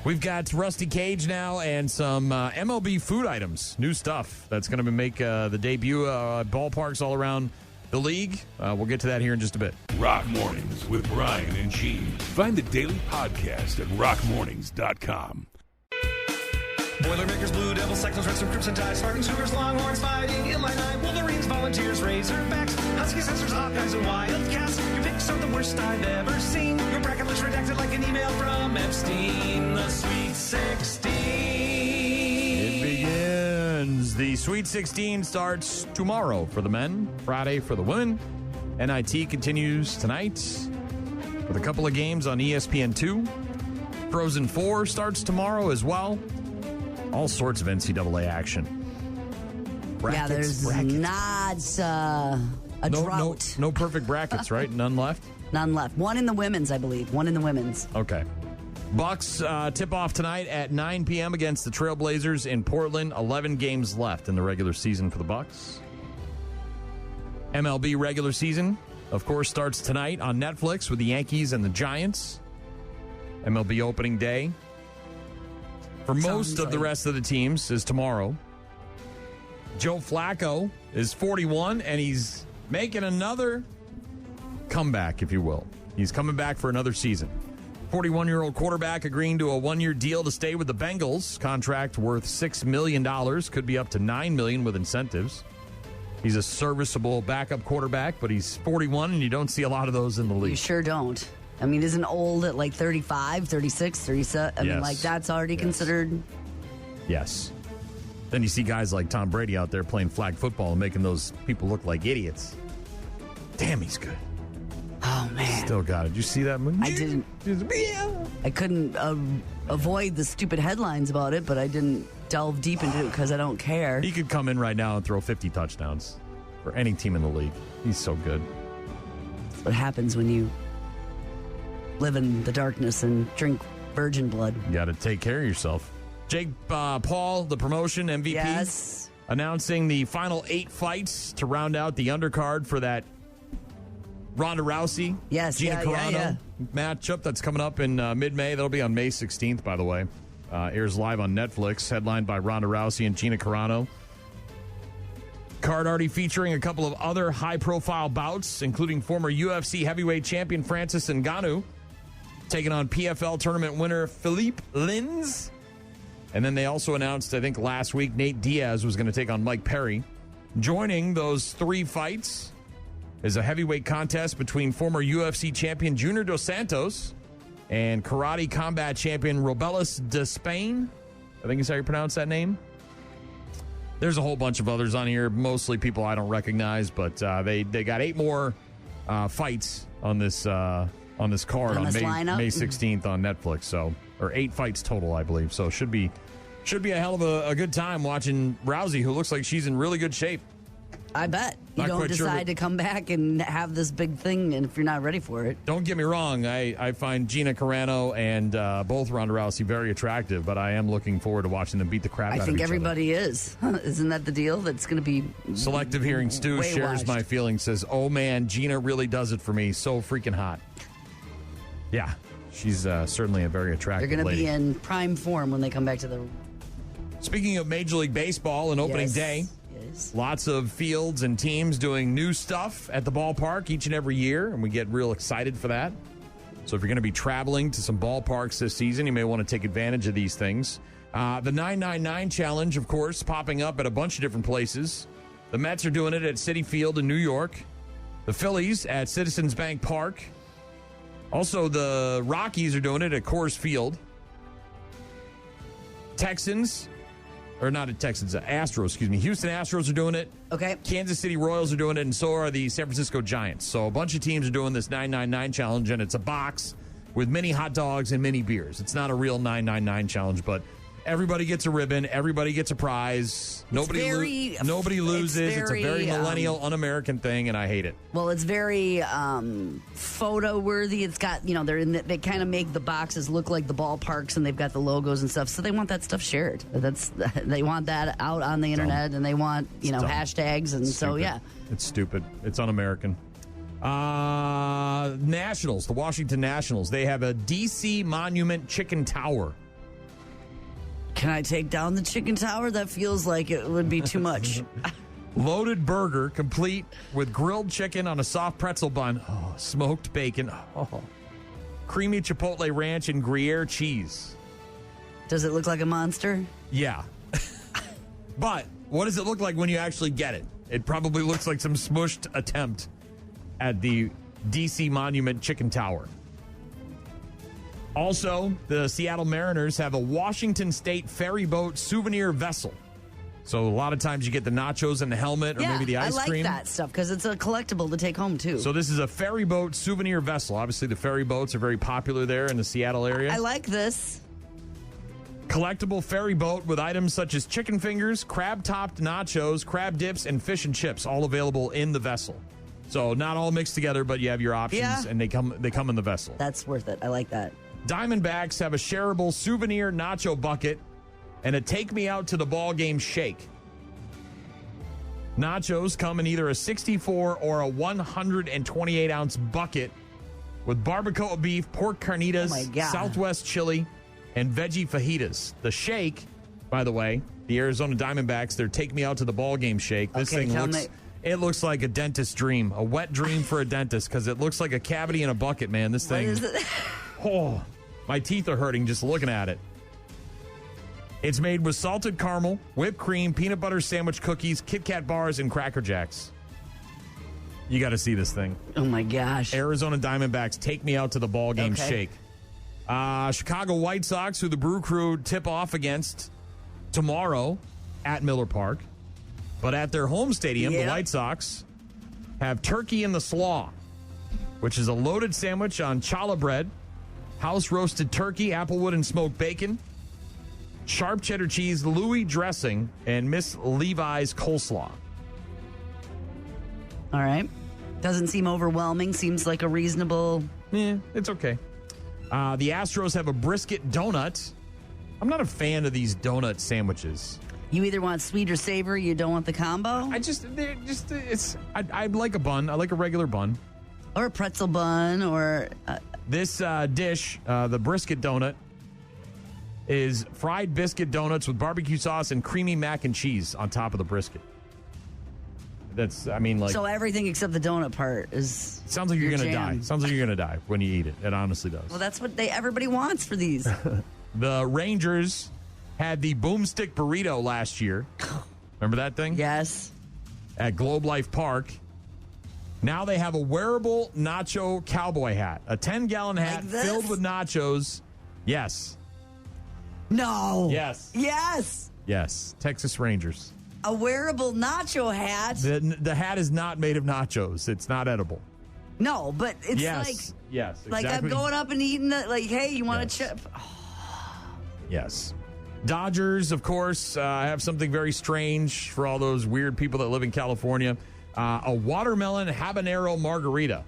We've got Rusty Cage now and some MLB food items. New stuff that's going to make the debut ballparks all around the league. We'll get to that here in just a bit. Rock Mornings with Brian and Gene. Find the daily podcast at rockmornings.com. Boilermakers, Blue Devils, Cyclones, Red Storm, Crimson Tide, Spartans, Cougars, Longhorns, Fighting, Illini, Wolverines, Volunteers, Razorbacks, Huskies, Sisters, Hawkeyes, and Wildcats. Your picks are the worst I've ever seen. Your bracket looks redacted like an email from Epstein. The Sweet 16. It begins. The Sweet 16 starts tomorrow for the men, Friday for the women. NIT continues tonight with a couple of games on ESPN2. Frozen 4 starts tomorrow as well. All sorts of NCAA action. There's not a drought. No perfect brackets, right? None left? None left. One in the women's, I believe. One in the women's. Okay. Bucks tip off tonight at 9 p.m. against the Trailblazers in Portland. 11 games left in the regular season for the Bucks. MLB regular season, of course, starts tonight on Netflix with the Yankees and the Giants. MLB opening day for most of the rest of the teams is tomorrow. Joe Flacco is 41, and he's making another comeback, if you will. He's coming back for another season. 41-year-old quarterback agreeing to a one-year deal to stay with the Bengals. Contract worth $6 million. Could be up to $9 million with incentives. He's a serviceable backup quarterback, but he's 41, and you don't see a lot of those in the league. You sure don't. I mean, isn't old at like 35, 36, 37? I mean, like, that's already considered. Yes. Then you see guys like Tom Brady out there playing flag football and making those people look like idiots. Damn, he's good. Oh, man. Still got it. Did you see that movie? I didn't. I couldn't avoid the stupid headlines about it, but I didn't delve deep into it because I don't care. He could come in right now and throw 50 touchdowns for any team in the league. He's so good. That's what happens when you live in the darkness and drink virgin blood. You got to take care of yourself. Jake Paul, the promotion MVP. Yes. Announcing the final 8 fights to round out the undercard for that Ronda Rousey, Gina Carano matchup that's coming up in mid-May. That'll be on May 16th, by the way. Airs live on Netflix, headlined by Ronda Rousey and Gina Carano. Card already featuring a couple of other high-profile bouts, including former UFC heavyweight champion Francis Ngannou, taking on PFL tournament winner Philippe Lins. And then they also announced, I think last week, Nate Diaz was going to take on Mike Perry. Joining those 3 fights is a heavyweight contest between former UFC champion Junior Dos Santos and karate combat champion Robelis de Spain. I think is how you pronounce that name. There's a whole bunch of others on here, mostly people I don't recognize, but they got 8 more fights on this card on May 16th on Netflix. So, or 8 fights total, I believe. So should be a hell of a good time watching Rousey, who looks like she's in really good shape. I bet. You don't decide to come back and have this big thing, and if you're not ready for it. Don't get me wrong. I find Gina Carano and both Ronda Rousey very attractive, but I am looking forward to watching them beat the crap out of each other. I think everybody is. Isn't that the deal? That's going to be... Selective Hearing Stu shares my feelings, says, oh man, Gina really does it for me. So freaking hot. Yeah, she's certainly a very attractive They're going to lady. be in prime form when they come back to the... Speaking of Major League Baseball and opening day... Lots of fields and teams doing new stuff at the ballpark each and every year, and we get real excited for that. So if you're going to be traveling to some ballparks this season, you may want to take advantage of these things. The 999 Challenge, of course, popping up at a bunch of different places. The Mets are doing it at Citi Field in New York. The Phillies at Citizens Bank Park. Also, the Rockies are doing it at Coors Field. Astros, excuse me. Houston Astros are doing it. Okay. Kansas City Royals are doing it, and so are the San Francisco Giants. So a bunch of teams are doing this 999 challenge, and it's a box with mini hot dogs and mini beers. It's not a real 999 challenge, but everybody gets a ribbon. Everybody gets a prize. Nobody loses. It's a very millennial, un-American thing, and I hate it. Well, it's very photo worthy. It's got, they kind of make the boxes look like the ballparks, and they've got the logos and stuff. So they want that stuff shared. They want that out on the internet, and they want hashtags, and so yeah. It's stupid. It's un-American. Nationals, the Washington Nationals. They have a DC Monument Chicken Tower. Can I take down the chicken tower? That feels like it would be too much. Loaded burger, complete with grilled chicken on a soft pretzel bun. Oh, smoked bacon. Oh, creamy chipotle ranch and Gruyere cheese. Does it look like a monster? Yeah. But what does it look like when you actually get it? It probably looks like some smushed attempt at the DC Monument Chicken Tower. Also, the Seattle Mariners have a Washington State ferry boat souvenir vessel. So a lot of times you get the nachos and the helmet or maybe the ice cream. I like that stuff because it's a collectible to take home, too. So this is a ferry boat souvenir vessel. Obviously, the ferry boats are very popular there in the Seattle area. I like this. Collectible ferry boat with items such as chicken fingers, crab-topped nachos, crab dips, and fish and chips, all available in the vessel. So not all mixed together, but you have your options, and they come in the vessel. That's worth it. I like that. Diamondbacks have a shareable souvenir nacho bucket and a take-me-out-to-the-ball-game shake. Nachos come in either a 64 or a 128-ounce bucket with barbacoa beef, pork carnitas, Southwest chili, and veggie fajitas. The shake, by the way, the Arizona Diamondbacks, their take-me-out-to-the-ball-game shake. This thing looks like a dentist dream, a wet dream for a dentist because it looks like a cavity in a bucket, man. This thing... What is it? Oh, my teeth are hurting just looking at it. It's made with salted caramel, whipped cream, peanut butter sandwich cookies, Kit Kat bars, and Cracker Jacks. You got to see this thing. Oh, my gosh. Arizona Diamondbacks take me out to the ball game shake. Chicago White Sox, who the Brew Crew tip off against tomorrow at Miller Park. But at their home stadium, the White Sox have turkey in the slaw, which is a loaded sandwich on challah bread, house-roasted turkey, applewood and smoked bacon, sharp cheddar cheese, Louis dressing, and Miss Levi's coleslaw. All right. Doesn't seem overwhelming. Seems like a reasonable... Yeah, it's okay. The Astros have a brisket donut. I'm not a fan of these donut sandwiches. You either want sweet or savory. You don't want the combo? I like a bun. I like a regular bun. Or a pretzel bun or... This dish, the brisket donut, is fried biscuit donuts with barbecue sauce and creamy mac and cheese on top of the brisket. So everything except the donut part is... Sounds like you're going to die. Sounds like you're going to die when you eat it. It honestly does. Well, that's what everybody wants for these. The Rangers had the boomstick burrito last year. Remember that thing? Yes. At Globe Life Park. Now they have a wearable nacho cowboy hat. A 10-gallon hat filled with nachos. Yes. No. Yes. Yes. Yes. Texas Rangers. A wearable nacho hat. The hat is not made of nachos. It's not edible. No, but it's Yes, exactly. like I'm going up and eating it. Like, hey, you want a chip? Yes. Dodgers, of course, have something very strange for all those weird people that live in California. A watermelon habanero margarita.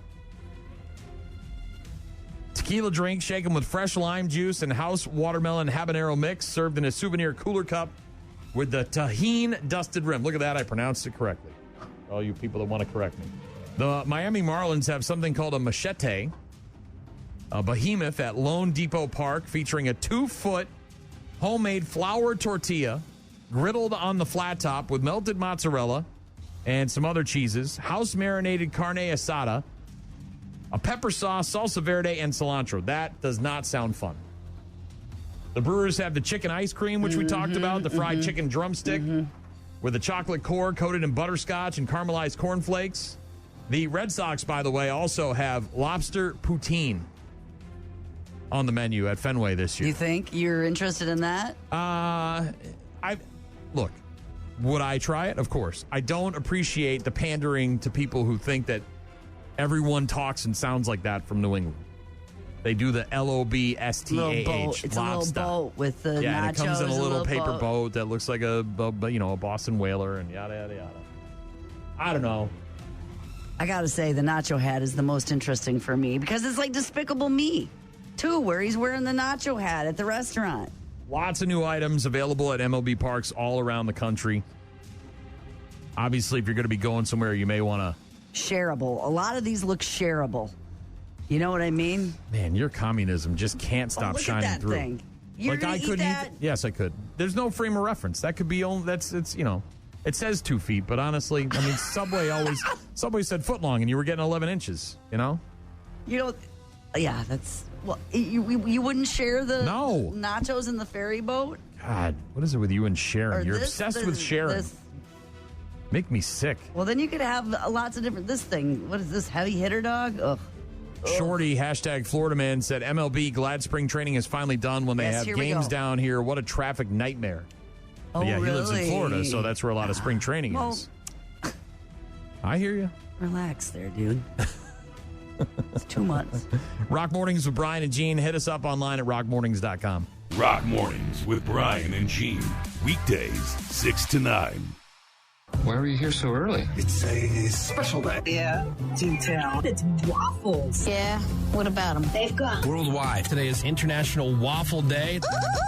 Tequila drink shaken with fresh lime juice and house watermelon habanero mix served in a souvenir cooler cup with the tahine dusted rim. Look at that. I pronounced it correctly. All you people that want to correct me. The Miami Marlins have something called a machete, a behemoth at Lone Depot Park featuring a 2-foot homemade flour tortilla griddled on the flat top with melted mozzarella and some other cheeses, house marinated carne asada, a pepper sauce, salsa verde, and cilantro. That does not sound fun. The Brewers have the chicken ice cream, which we talked about, the fried chicken drumstick with a chocolate core coated in butterscotch and caramelized cornflakes. The Red Sox, by the way, also have lobster poutine on the menu at Fenway this year. You think you're interested in that? Look, would I try it? Of course. I don't appreciate the pandering to people who think that everyone talks and sounds like that from New England. They do the LOBSTAH. It's a little boat with the nachos. And it comes in a little paper boat. boat that looks like a Boston whaler and yada, yada, yada. I don't know. I got to say, the nacho hat is the most interesting for me because it's like Despicable Me, too, where he's wearing the nacho hat at the restaurant. Lots of new items available at MLB parks all around the country. Obviously, if you're going to be going somewhere, you may want to... Shareable. A lot of these look shareable. You know what I mean? Man, your communism just can't stop shining at that through. Thing. You're like I eat couldn't that? eat. Yes, I could. There's no frame of reference. That could be only. It says 2 feet, but honestly, I mean, Subway said foot long, and you were getting 11 inches. You know. You know. Yeah, that's. Well, you wouldn't share the nachos in the ferry boat? God, what is it with you and sharing? You're obsessed with sharing. Make me sick. Well, then you could have lots of different. This thing. What is this? Heavy hitter dog? Ugh. Shorty, Florida man, said MLB glad spring training is finally done when they have games down here. What a traffic nightmare. But yeah, really? He lives in Florida, so that's where a lot of spring training is. I hear you. Relax there, dude. It's 2 months. Rock Mornings with Brian and Gene. Hit us up online at rockmornings.com. Rock Mornings with Brian and Gene. Weekdays, 6 to 9. Why were you here so early? It's a special day. Yeah, do tell. It's waffles. Yeah, what about them? They've got Worldwide. Today is International Waffle Day.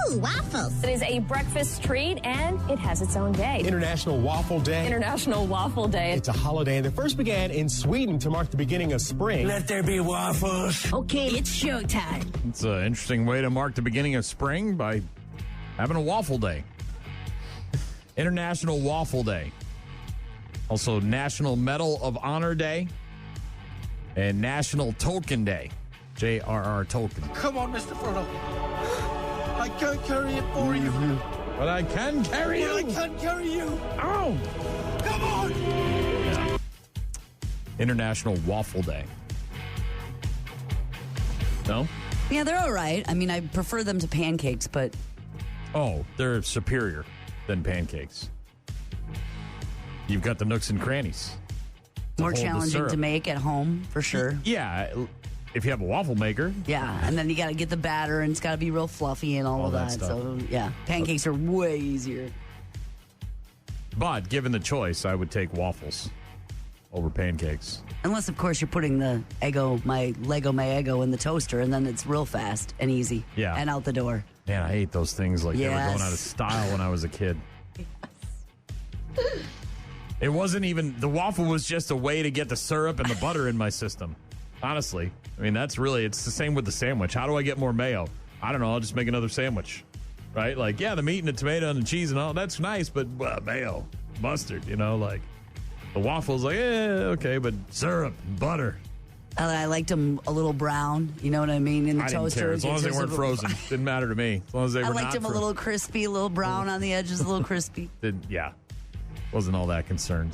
Ooh, waffles. It is a breakfast treat, and it has its own day. International Waffle Day. International Waffle Day. It's a holiday that first began in Sweden to mark the beginning of spring. Let there be waffles. Okay, it's showtime. It's an interesting way to mark the beginning of spring by having a waffle day. International Waffle Day. Also, National Medal of Honor Day and National Tolkien Day. J.R.R. Tolkien. Come on, Mr. Frodo. I can't carry it for you. But I can carry you. I can carry you. Oh. Come on. Yeah. International Waffle Day. No? Yeah, they're all right. I mean, I prefer them to pancakes, but... Oh, they're superior than pancakes. You've got the nooks and crannies. More challenging to make at home, for sure. Yeah, if you have a waffle maker. Yeah, and then you got to get the batter, and it's got to be real fluffy and all of that. So, yeah, pancakes are way easier. But given the choice, I would take waffles over pancakes. Unless, of course, you're putting the my Eggo in the toaster, and then it's real fast and easy. Yeah. And out the door. Man, I ate those things like they were Yes. going out of style when I was a kid. It wasn't even, the waffle was just a way to get the syrup and the butter in my system. Honestly. I mean, it's the same with the sandwich. How do I get more mayo? I don't know. I'll just make another sandwich. Right? Like, yeah, the meat and the tomato and the cheese and all, that's nice, but mayo, mustard, like the waffle's like, okay, but syrup, butter. I liked them a little brown, you know what I mean, in the I didn't toaster. care. As long as they weren't frozen. Didn't matter to me. As long as they were not I liked them a little crispy, a little brown on the edges, a little crispy. Yeah. Wasn't all that concerned.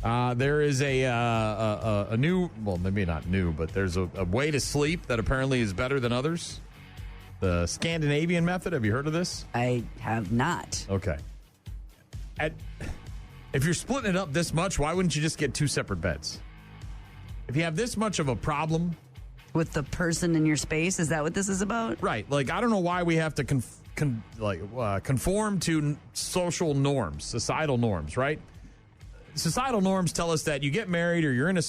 There is a new, well, maybe not new, but there's a way to sleep that apparently is better than others. The Scandinavian Method. Have you heard of this? I have not. Okay. If you're splitting it up this much, why wouldn't you just get two separate beds? If you have this much of a problem with the person in your space, is that what this is about? Right. Like, I don't know why we have to conform to social norms, societal norms, right? Societal norms tell us that you get married or you're in a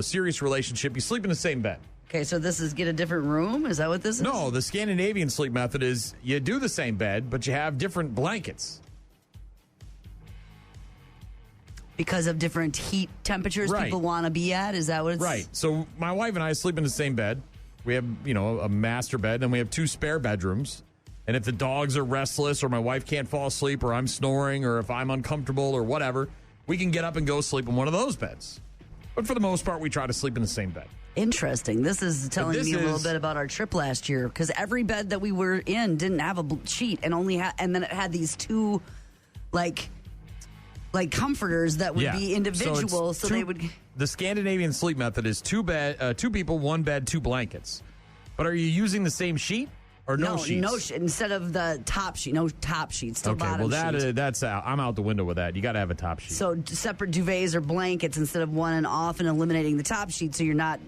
serious relationship, you sleep in the same bed. Okay, so this is get a different room? Is that what this is? No, the Scandinavian Sleep Method is you do the same bed, but you have different blankets. Because of different heat temperatures Right. people want to be at? Is that what it's... Right. So my wife and I sleep in the same bed. We have, a master bed, and we have two spare bedrooms. And if the dogs are restless or my wife can't fall asleep or I'm snoring or if I'm uncomfortable or whatever, we can get up and go sleep in one of those beds. But for the most part, we try to sleep in the same bed. Interesting. This is telling me a little bit about our trip last year, because every bed that we were in didn't have a sheet and and then it had these two, like comforters that would be individual, so they would... The Scandinavian Sleep Method is two people, one bed, two blankets. But are you using the same sheet or no sheets? No, instead of the top sheet, no top sheets, still bottom sheet. That's out. I'm out the window with that. You got to have a top sheet. So separate duvets or blankets instead of one and off and eliminating the top sheet, so you're not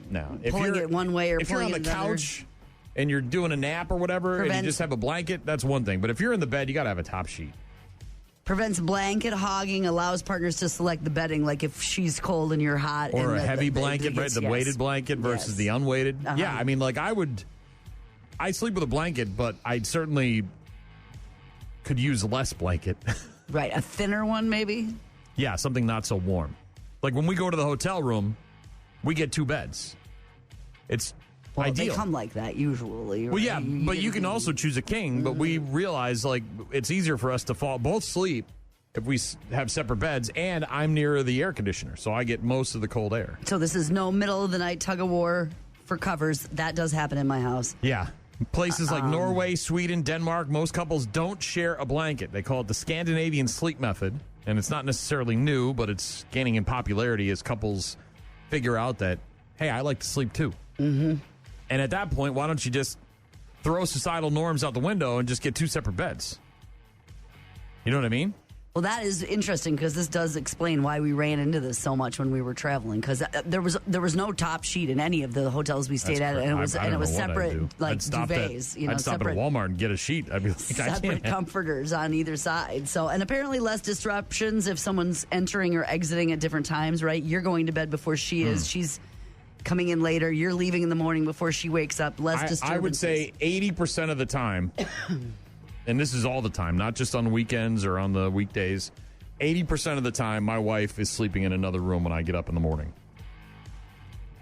pulling it one way or if you're pulling on it the another. couch and you're doing a nap or whatever and you just have a blanket, that's one thing. But if you're in the bed, you got to have a top sheet. Prevents blanket hogging, allows partners to select the bedding, like if she's cold and you're hot. Or and a heavy blanket, right? The weighted blanket versus the unweighted. Uh-huh. Yeah, I mean, I sleep with a blanket, but I certainly could use less blanket. Right, a thinner one maybe? Yeah, something not so warm. Like when we go to the hotel room, we get two beds. It's ideal. They come like that usually. Right? Well, yeah, but you can also choose a king, but we realize it's easier for us to both sleep if we have separate beds, and I'm near the air conditioner, so I get most of the cold air. So this is no middle of the night tug of war for covers. That does happen in my house. Yeah. Places like Norway, Sweden, Denmark, most couples don't share a blanket. They call it the Scandinavian Sleep Method, and it's not necessarily new, but it's gaining in popularity as couples figure out that, hey, I like to sleep too. Mm-hmm. And at that point, why don't you just throw societal norms out the window and just get two separate beds? You know what I mean? Well, that is interesting because this does explain why we ran into this so much when we were traveling. Because there was no top sheet in any of the hotels we stayed at, and it was separate duvets. I'd stop at a Walmart and get a sheet. I'd be like, separate comforters on either side. So, and apparently less disruptions if someone's entering or exiting at different times. Right, you're going to bed before she is. She's coming in later. You're leaving in the morning before she wakes up. Less disturbances. I would say 80% of the time. And this is all the time, not just on weekends or on the weekdays. 80% of the time, my wife is sleeping in another room when I get up in the morning.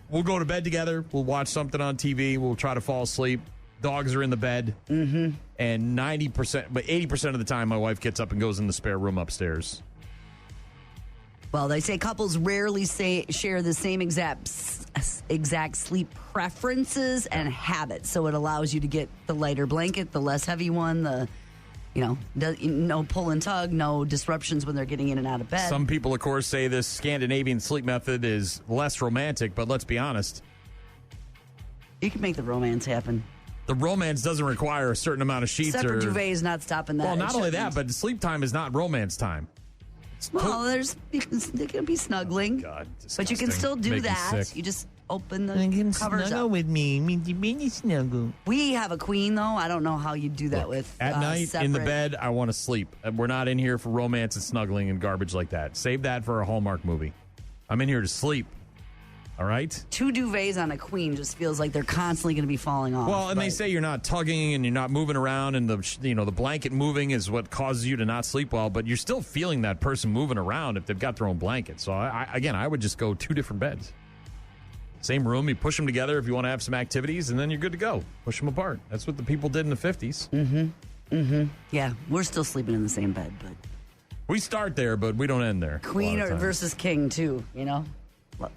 We'll go to bed together. We'll watch something on TV. We'll try to fall asleep. Dogs are in the bed. Mm-hmm. And 80% of the time, my wife gets up and goes in the spare room upstairs. Well, they say couples rarely share the same exact sleep preferences and habits. So it allows you to get the lighter blanket, the less heavy one, no pull and tug, no disruptions when they're getting in and out of bed. Some people, of course, say this Scandinavian sleep method is less romantic, but let's be honest. You can make the romance happen. The romance doesn't require a certain amount of sheets. Separate duvet is not stopping that. Well, not only that, but sleep time is not romance time. Well, there can be snuggling. Oh, God, but you can still do that. You just open the covers up. with me. Snuggle. We have a queen, though. I don't know how you do that with at night separate. in the bed. I want to sleep. We're not in here for romance and snuggling and garbage like that. Save that for a Hallmark movie. I'm in here to sleep. All right. 2 duvets on a queen just feels like they're constantly going to be falling off. Well, and they say you're not tugging and you're not moving around, and the blanket moving is what causes you to not sleep well. But you're still feeling that person moving around if they've got their own blanket. So I would just go 2 different beds, same room. You push them together if you want to have some activities, and then you're good to go. Push them apart. That's what the people did in the 50s. Yeah, we're still sleeping in the same bed, but we start there, but we don't end there. Queen versus king too.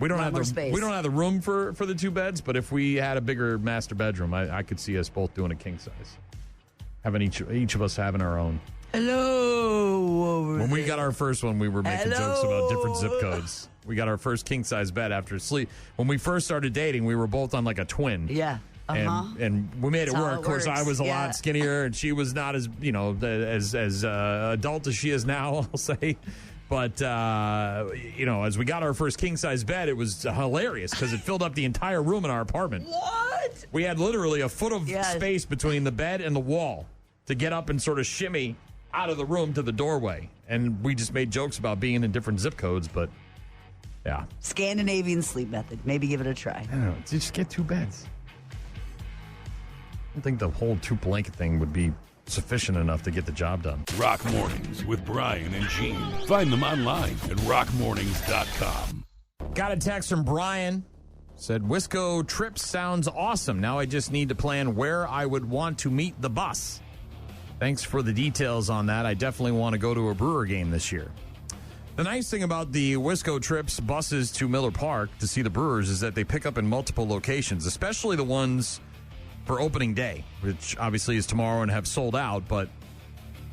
We don't have the space. We don't have the room for the 2 beds, but if we had a bigger master bedroom, I could see us both doing a king size, having each of us having our own. Hello. When we got our first one, we were making jokes about different zip codes. We got our first king size bed after sleep. When we first started dating, we were both on like a twin. Yeah. And we made it That's work. how it Of course, works. I was a lot skinnier, and she was not as as adult as she is now, I'll say. But, as we got our first king-size bed, it was hilarious because it filled up the entire room in our apartment. What? We had literally a foot of space between the bed and the wall to get up and sort of shimmy out of the room to the doorway. And we just made jokes about being in different zip codes, but, yeah. Scandinavian Sleep Method. Maybe give it a try. I don't know. Just get 2 beds. I don't think the whole 2 blanket thing would be sufficient enough to get the job done. Rock Mornings with Brian and Gene. Find them online at rockmornings.com. Got a text from Brian. Said, Wisco trip sounds awesome. Now I just need to plan where I would want to meet the bus. Thanks for the details on that. I definitely want to go to a Brewer game this year. The nice thing about the Wisco trips buses to Miller Park to see the Brewers is that they pick up in multiple locations, especially the ones for opening day, which obviously is tomorrow and have sold out, but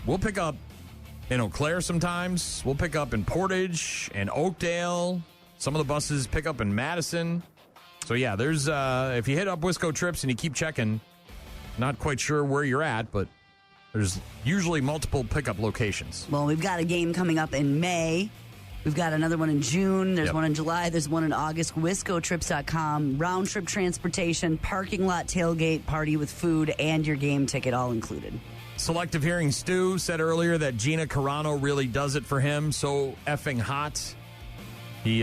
we'll pick up in Eau Claire sometimes. We'll pick up in Portage and Oakdale. Some of the buses pick up in Madison. So, yeah, there's if you hit up Wisco Trips and you keep checking, not quite sure where you're at, but there's usually multiple pickup locations. Well, we've got a game coming up in May. We've got another one in June. There's one in July. There's one in August. WiscoTrips.com. Round trip transportation, parking lot tailgate, party with food, and your game ticket all included. Selective Hearing Stu said earlier that Gina Carano really does it for him. So effing hot. He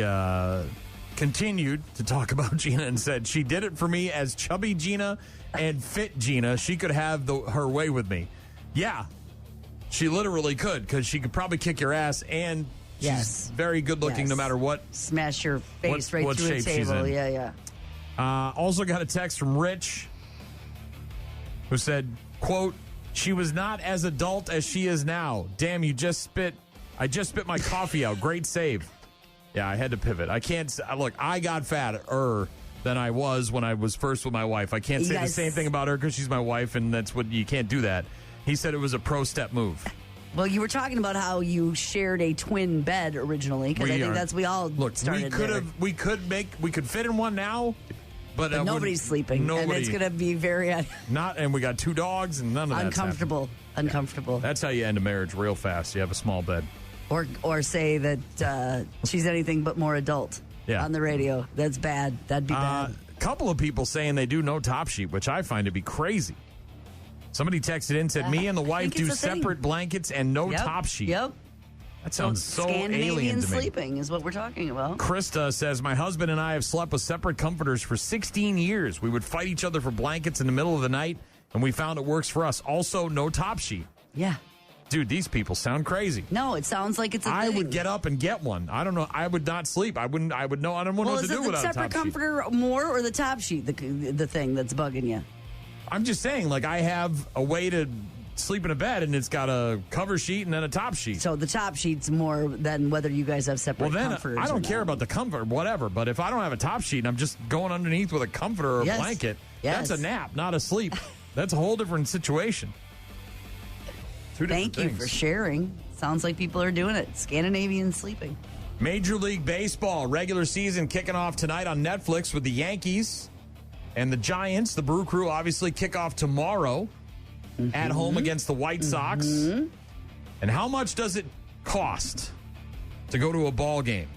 continued to talk about Gina and said, she did it for me as chubby Gina and fit Gina. She could have her way with me. Yeah, she literally could, because she could probably kick your ass, and she's very good looking no matter what. Smash your face right through a table. Yeah. Also got a text from Rich who said, quote, she was not as adult as she is now. Damn, I just spit my coffee out. Great save. Yeah, I had to pivot. I can't, look, I got fatter than I was when I was first with my wife. I can't say the same thing about her because she's my wife, and you can't do that. He said it was a pro step move. Well, you were talking about how you shared a twin bed originally, because I think that's we all started there. We could fit in one now, but nobody's sleeping, and it's going to be very and we got 2 dogs, and none of that's uncomfortable. Yeah. That's how you end a marriage real fast. You have a small bed, or say that she's anything but more adult on the radio. That's bad. That'd be bad. A couple of people saying they do no top sheet, which I find to be crazy. Somebody texted in, said, me and the wife do separate blankets and no top sheet. Yep. That sounds so Scandinavian alien to me. sleeping is what we're talking about. Krista says, my husband and I have slept with separate comforters for 16 years. We would fight each other for blankets in the middle of the night, and we found it works for us. Also, no top sheet. Yeah. Dude, these people sound crazy. No, it sounds like it's a thing. I would get up and get one. I don't know. I would not sleep. I would know. I don't know what to do without a top sheet. Well, is it the separate comforter more, or the top sheet, the thing that's bugging you? I'm just saying, like, I have a way to sleep in a bed, and it's got a cover sheet and then a top sheet. So the top sheet's more than whether you guys have separate comforters. I don't care about the comfort, whatever. But if I don't have a top sheet and I'm just going underneath with a comforter or a blanket, that's a nap, not a sleep. That's a whole different situation. Two different Thank you things. for sharing. Sounds like people are doing it. Scandinavian sleeping. Major League Baseball regular season kicking off tonight on Netflix with the Yankees and the Giants. The Brew Crew obviously kick off tomorrow at home against the White Sox. And how much does it cost to go to a ball game?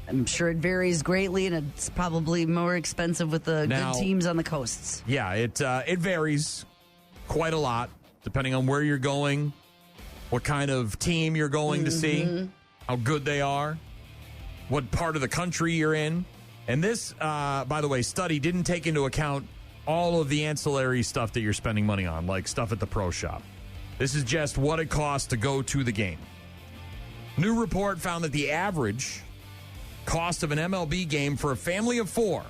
I'm sure it varies greatly, and it's probably more expensive with the Now, good teams on the coasts. Yeah, it varies quite a lot depending on where you're going, what kind of team you're going to see, how good they are, what part of the country you're in. And this, by the way, study didn't take into account all of the ancillary stuff that you're spending money on, like stuff at the pro shop. This is just what it costs to go to the game. New report found that the average cost of an MLB game for a family of 4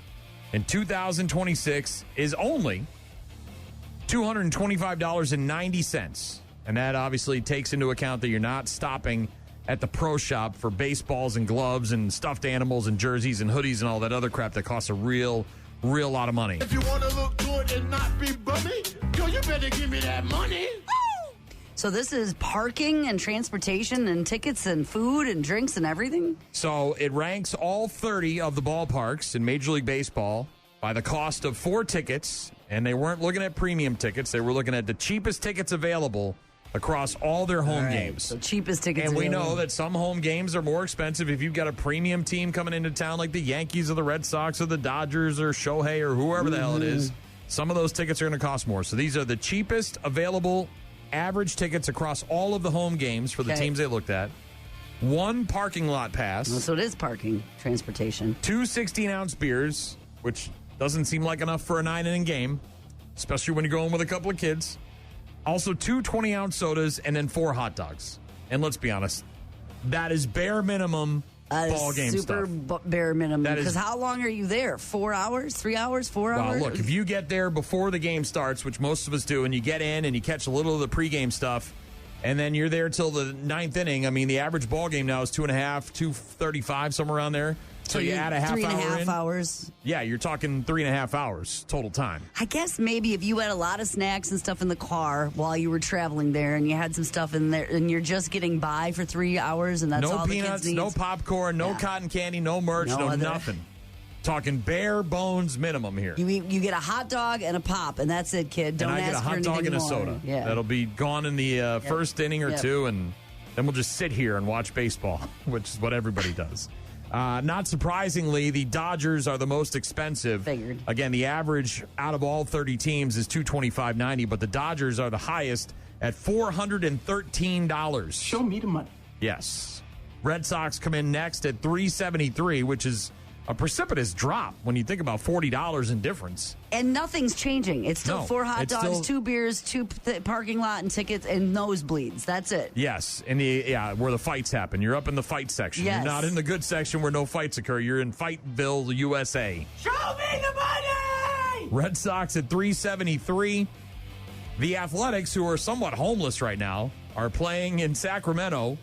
in 2026 is only $225.90. And that obviously takes into account that you're not stopping at the pro shop for baseballs and gloves and stuffed animals and jerseys and hoodies and all that other crap that costs a real lot of money. If you want to look good and not be bummy, yo, you better give me that money. So this is parking and transportation and tickets and food and drinks and everything? So it ranks all 30 of the ballparks in Major League Baseball by the cost of 4 tickets, and they weren't looking at premium tickets. They were looking at the cheapest tickets available across all their home games. So cheapest tickets And we available. know that some home games are more expensive if you've got a premium team coming into town like the Yankees or the Red Sox or the Dodgers or Shohei or whoever the hell it is. Some of those tickets are going to cost more. So these are the cheapest available average tickets across all of the home games for the teams they looked at. 1 parking lot pass. So it is parking, transportation. 2 16-ounce beers, which doesn't seem like enough for a 9-inning game, especially when you're going with a couple of kids. Also 2 20-ounce sodas and then 4 hot dogs. And let's be honest, that is bare minimum ball game super stuff. bare minimum. That is- Because how long are you there? 4 hours? 3 hours? 4 Well, hours? look, if you get there before the game starts, which most of us do, and you get in and you catch a little of the pregame stuff, and then you're there till the 9th inning. I mean, the average ball game now is 2.5, 2:35, somewhere around there. So you add a half 3.5 hour in. hours. Yeah, you're talking 3.5 hours total time. I guess maybe if you had a lot of snacks and stuff in the car while you were traveling there, and you had some stuff in there, and you're just getting by for 3 hours, and that's No all the peanuts, kids need. no popcorn, no cotton candy, no merch, No no other- nothing. Talking bare bones minimum here. You get a hot dog and a pop, and that's it, kid. Don't and I ask get a for hot anything dog and a more. soda. Yeah. That'll be gone in the first inning or two, and then we'll just sit here and watch baseball, which is what everybody does. Not surprisingly, the Dodgers are the most expensive. Figured. Again, the average out of all 30 teams is $225.90, but the Dodgers are the highest at $413. Show me the money. Yes. Red Sox come in next at $373, which is a precipitous drop when you think about $40 in difference. And nothing's changing. It's still No, 4 hot it's dogs, still- 2 beers, 2 parking lot and tickets, and nosebleeds. That's it. Yes, where the fights happen. You're up in the fight section. Yes. You're not in the good section where no fights occur. You're in Fightville, USA. Show me the money! Red Sox at $373. The Athletics, who are somewhat homeless right now, are playing in Sacramento.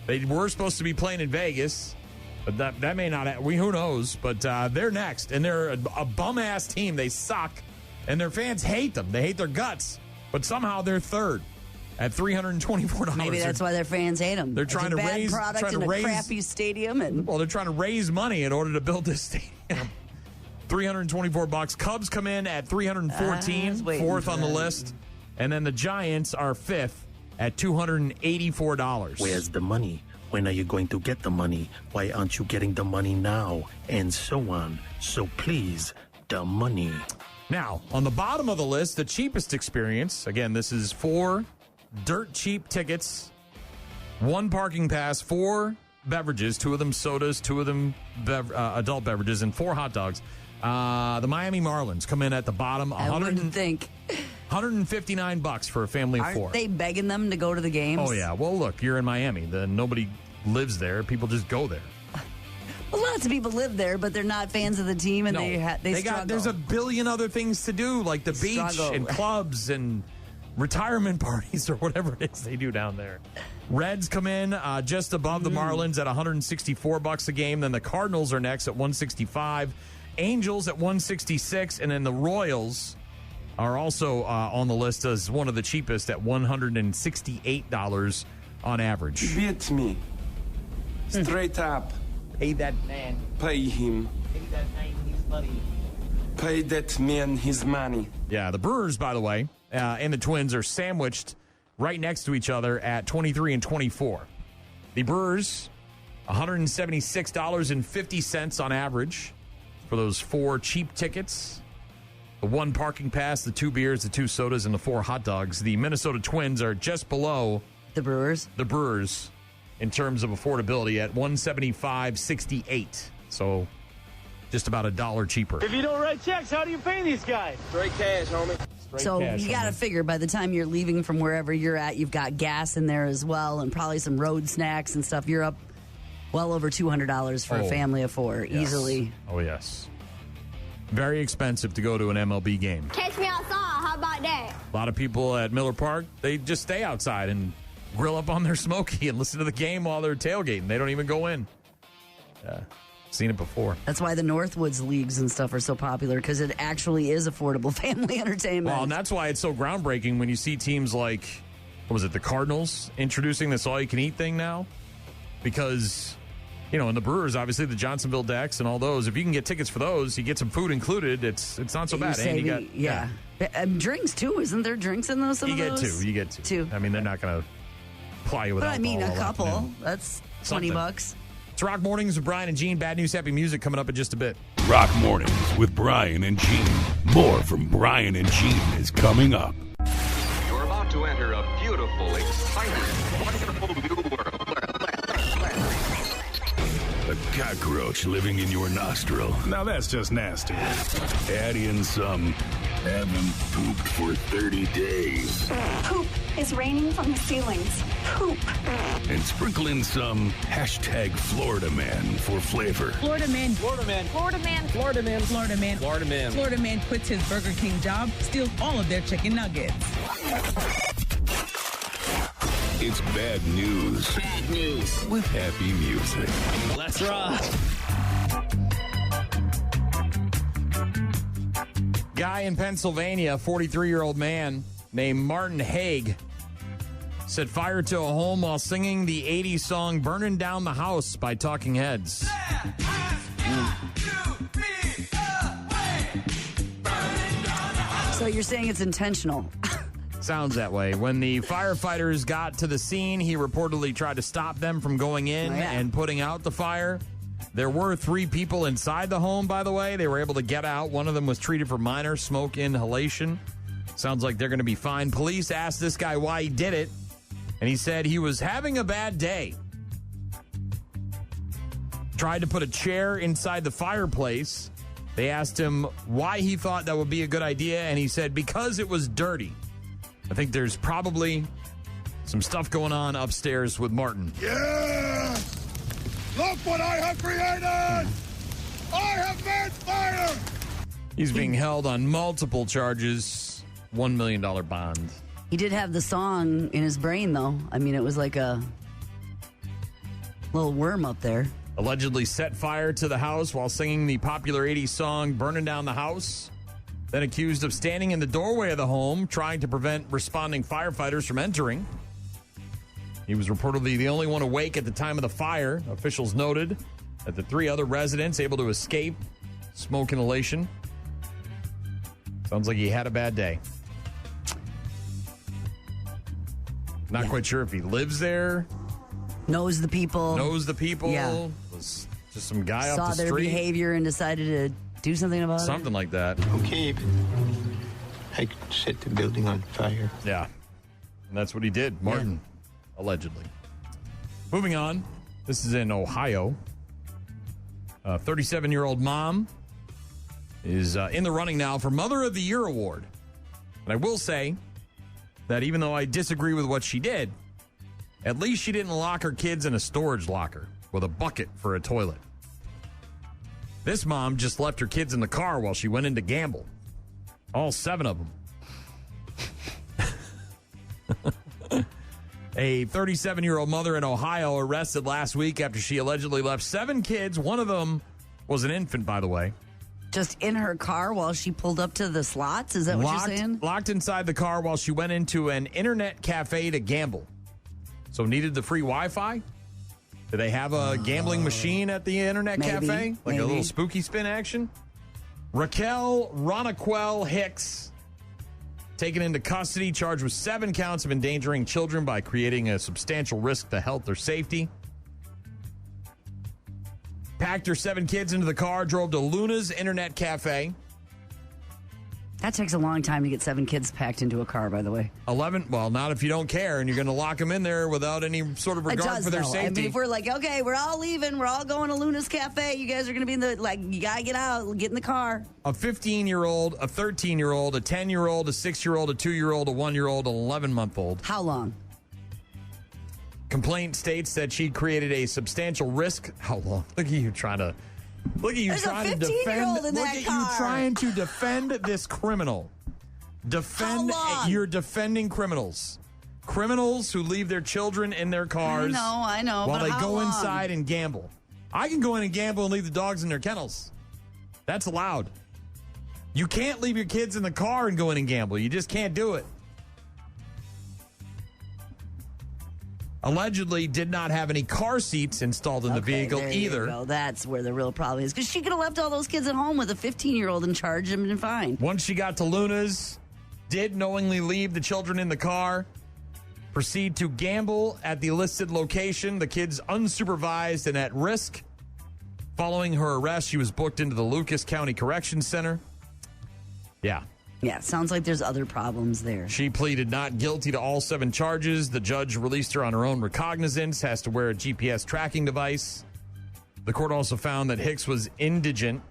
They were supposed to be playing in Vegas, but that may not. Who knows? But they're next, and they're a bum-ass team. They suck, and their fans hate them. They hate their guts. But somehow they're third at $324. Maybe that's why their fans hate them. They're trying it's a to bad raise product trying in to a raise, crappy stadium, and Well, they're trying to raise money in order to build this stadium. $324. Cubs come in at $314, fourth on the list. And then the Giants are fifth at $284. Where's the money? When are you going to get the money? Why aren't you getting the money now? And so on. So please, the money. Now, on the bottom of the list, the cheapest experience. Again, this is 4 dirt cheap tickets, 1 parking pass, 4 beverages, 2 of them sodas, 2 of them adult beverages, and 4 hot dogs. The Miami Marlins come in at the bottom. I wouldn't think. $159 for a family of 4. Aren't they begging them to go to the games? Oh, yeah. Well, look, you're in Miami. Nobody lives there. People just go there. Well, lots of people live there, but they're not fans of the team, and they struggle. There's a billion other things to do, like the beach Struggle. and clubs and retirement parties or whatever it is they do down there. Reds come in just above the Marlins at $164 a game. Then the Cardinals are next at $165. Angels at $166, and then the Royals are also on the list as one of the cheapest at $168 on average. Beat me. Straight up. Pay that man. Pay him. Pay that man his money. Pay that man his money. Yeah, the Brewers, by the way, and the Twins are sandwiched right next to each other at 23 and 24. The Brewers, $176.50 on average for those 4 cheap tickets. The 1 parking pass, the 2 beers, the 2 sodas, and the 4 hot dogs. The Minnesota Twins are just below the Brewers. The Brewers in terms of affordability at $175.68. So just about $1 cheaper. If you don't write checks, how do you pay these guys? Straight cash, homie. So you got to figure by the time you're leaving from wherever you're at, you've got gas in there as well and probably some road snacks and stuff. You're up well over $200 for a family of 4, yes. easily. Oh, yes. Very expensive to go to an MLB game. Catch me outside. How about that? A lot of people at Miller Park, they just stay outside and grill up on their smoky and listen to the game while they're tailgating. They don't even go in. Yeah. Seen it before. That's why the Northwoods leagues and stuff are so popular, because it actually is affordable family entertainment. Well, and that's why it's so groundbreaking when you see teams like, what was it, the Cardinals introducing this all-you-can-eat thing now? Because, you know, and the Brewers, obviously, the Johnsonville Decks and all those, if you can get tickets for those, you get some food included, it's not so bad. Saving, and you got, yeah. Drinks, too. Isn't there drinks in those? You get 2. You get 2. I mean, they're not going to ply you with alcohol. But I mean, a couple. Afternoon. That's Something. $20. It's Rock Mornings with Brian and Gene. Bad news, happy music coming up in just a bit. Rock Mornings with Brian and Gene. More from Brian and Gene is coming up. You're about to enter a beautiful, exciting, wonderful new world. A cockroach living in your nostril. Now that's just nasty. Add in some haven't pooped for 30 days. Poop is raining from the ceilings. Poop. And sprinkle in some hashtag Florida Man for flavor. Florida man. Florida man. Florida man. Florida man. Florida man. Florida man. Florida man quits his Burger King job, steals all of their chicken nuggets. It's bad news. Bad news. With happy music. Let's rock. Guy in Pennsylvania, a 43-year-old man named Martin Haig, set fire to a home while singing the 80s song Burning Down the House by Talking Heads. So you're saying it's intentional? Sounds that way. When the firefighters got to the scene, he reportedly tried to stop them from going in and putting out the fire. There were 3 people inside the home, by the way. They were able to get out. One of them was treated for minor smoke inhalation. Sounds like they're going to be fine. Police asked this guy why he did it, and he said he was having a bad day. Tried to put a chair inside the fireplace. They asked him why he thought that would be a good idea, and he said because it was dirty. I think there's probably some stuff going on upstairs with Martin. Yeah! Look what I have created! I have made fire! He's being held on multiple charges, $1 million bond. He did have the song in his brain, though. I mean, it was like a little worm up there. Allegedly set fire to the house while singing the popular 80s song Burning Down the House. Then accused of standing in the doorway of the home, trying to prevent responding firefighters from entering. He was reportedly the only one awake at the time of the fire. Officials noted that the 3 other residents able to escape smoke inhalation. Sounds like he had a bad day. Not quite sure if he lives there. Knows the people. Yeah. Was just some guy off the street. Saw their behavior and decided to do something about it. Something like that. Okay. I set the building on fire. Yeah. And that's what he did, Martin, allegedly. Moving on. This is in Ohio. A 37-year-old mom is in the running now for Mother of the Year award. And I will say that even though I disagree with what she did, at least she didn't lock her kids in a storage locker with a bucket for a toilet. This mom just left her kids in the car while she went in to gamble. All 7 of them. A 37-year-old mother in Ohio arrested last week after she allegedly left 7 kids. One of them was an infant, by the way. Just in her car while she pulled up to the slots? Is that what you're saying? Locked inside the car while she went into an internet cafe to gamble. So needed the free Wi-Fi? Do they have a gambling machine at the internet cafe? Like a little spooky spin action? Raquel Roniquel Hicks, taken into custody, charged with 7 counts of endangering children by creating a substantial risk to health or safety. Packed her 7 kids into the car, drove to Luna's Internet Cafe. That takes a long time to get 7 kids packed into a car, by the way. 11, well, not if you don't care and you're going to lock them in there without any sort of regard for their safety. I mean, if we're like, okay, we're all leaving, we're all going to Luna's Cafe, you guys are going to be in the, you got to get out, get in the car. A 15-year-old, a 13-year-old, a 10-year-old, a 6-year-old, a 2-year-old, a 1-year-old, an 11-month-old. How long? Complaint states that she created a substantial risk. How long? Look at you trying to... Look at you trying to defend. Look at you trying to defend this criminal. You're defending criminals. Criminals who leave their children in their cars. I know. While they go inside and gamble. I can go in and gamble and leave the dogs in their kennels. That's allowed. You can't leave your kids in the car and go in and gamble. You just can't do it. Allegedly did not have any car seats installed in the vehicle there either. You go. That's where the real problem is. Because she could have left all those kids at home with a 15-year-old in charge and been fine. Once she got to Luna's, did knowingly leave the children in the car, proceed to gamble at the listed location, the kids unsupervised and at risk. Following her arrest, she was booked into the Lucas County Correction Center. Yeah, sounds like there's other problems there. She pleaded not guilty to all 7 charges. The judge released her on her own recognizance, has to wear a GPS tracking device. The court also found that Hicks was indigent,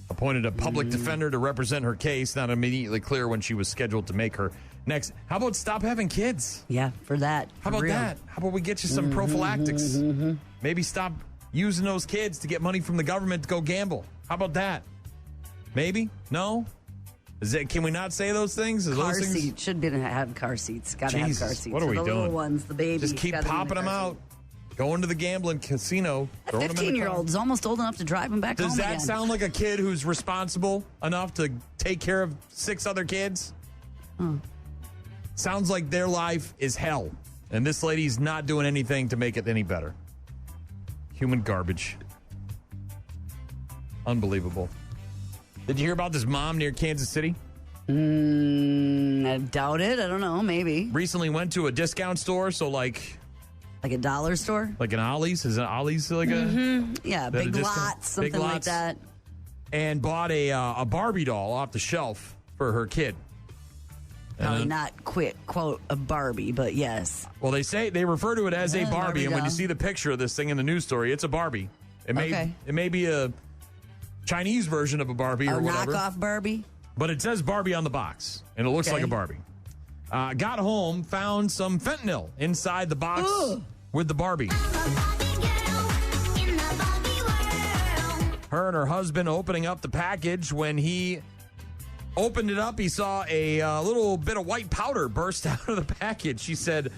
appointed a public defender to represent her case, not immediately clear when she was scheduled to make her next. How about stop having kids? Yeah, for that. How about that? How about we get you some prophylactics? Maybe stop using those kids to get money from the government to go gamble. How about that? Maybe? No? Can we not say those things? Car seat should have car seats. Got to have car seats. What are we doing? The little ones, the babies. Just keep popping them out. Going to the gambling casino. A 15-year-old's almost old enough to drive them back home again. again. Does that sound like a kid who's responsible enough to take care of 6 other kids? Sounds like their life is hell. And this lady's not doing anything to make it any better. Human garbage. Unbelievable. Did you hear about this mom near Kansas City? I doubt it. I don't know. Maybe. Recently went to a discount store, so like a dollar store? Like an Ollie's? Is an Ollie's like a... Yeah, Big Lots, something like that. And bought a Barbie doll off the shelf for her kid. Probably not quote a Barbie, but yes. Well, they refer to it as a Barbie, and when you see the picture of this thing in the news story, it's a Barbie. It may be a Chinese version of a Barbie or whatever. Knockoff Barbie? But it says Barbie on the box, and it looks like a Barbie. Got home, found some fentanyl inside the box with the Barbie. Her and her husband opening up the package. When he opened it up, he saw a little bit of white powder burst out of the package. She said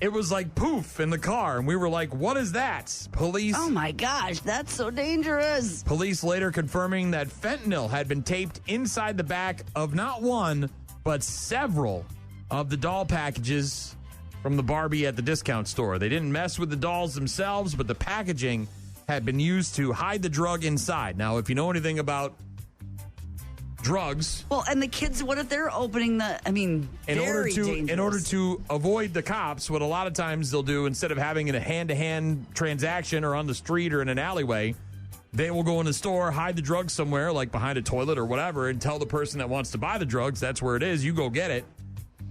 it was like poof in the car, and we were like, what is that? Police. Oh my gosh, that's so dangerous. Police later confirming that fentanyl had been taped inside the back of not one, but several of the doll packages from the Barbie at the discount store. They didn't mess with the dolls themselves, but the packaging had been used to hide the drug inside. Now, if you know anything about drugs. Well, and the kids, what if they're opening in order to avoid the cops, what a lot of times they'll do, instead of having a hand-to-hand transaction or on the street or in an alleyway, they will go in the store, hide the drugs somewhere, like behind a toilet or whatever, and tell the person that wants to buy the drugs, that's where it is, you go get it.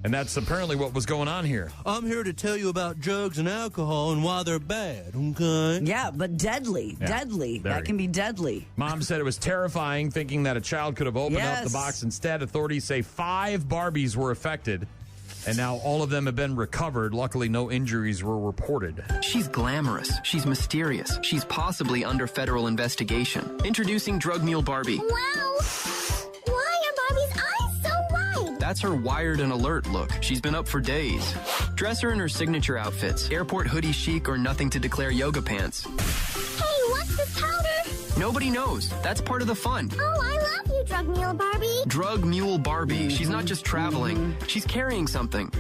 And that's apparently what was going on here. I'm here to tell you about drugs and alcohol and why they're bad, okay? Yeah, but deadly. Yeah, deadly. That can be deadly. Mom said it was terrifying, thinking that a child could have opened up the box instead. Authorities say 5 Barbies were affected, and now all of them have been recovered. Luckily, no injuries were reported. She's glamorous. She's mysterious. She's possibly under federal investigation. Introducing Drug Mule Barbie. Wow. Why are Barbie's eyes so wide? That's her wired and alert look. She's been up for days. Dress her in her signature outfits. Airport hoodie chic or nothing to declare yoga pants. Hey, what's this powder? Nobody knows. That's part of the fun. Oh, I love drug mule Barbie? Drug mule Barbie. She's not just traveling. She's carrying something.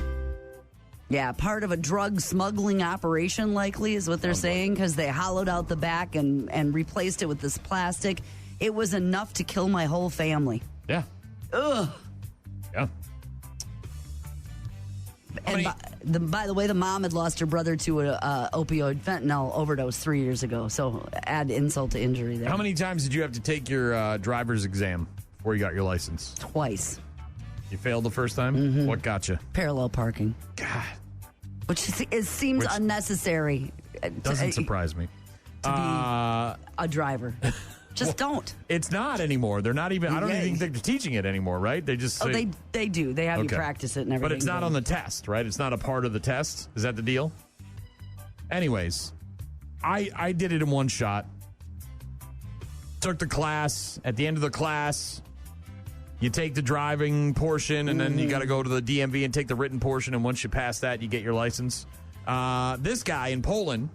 Yeah, part of a drug smuggling operation, likely, is what they're saying, because they hollowed out the back and replaced it with this plastic. It was enough to kill my whole family. Yeah. Ugh. Yeah. And by the way, the mom had lost her brother to a opioid fentanyl overdose 3 years ago. So add insult to injury there. How many times did you have to take your driver's exam before you got your license? Twice. You failed the first time? What got you? Parallel parking. God. Which seems unnecessary. Doesn't surprise me. To be a driver. Just don't. It's not anymore. They're not even, I don't even think they're teaching it anymore, right? They just say, they do. They have you practice it and everything. But it's not on the test, right? It's not a part of the test. Is that the deal? Anyways, I did it in one shot. Took the class. At the end of the class, you take the driving portion, and then you got to go to the DMV and take the written portion, and once you pass that, you get your license. This guy in Poland,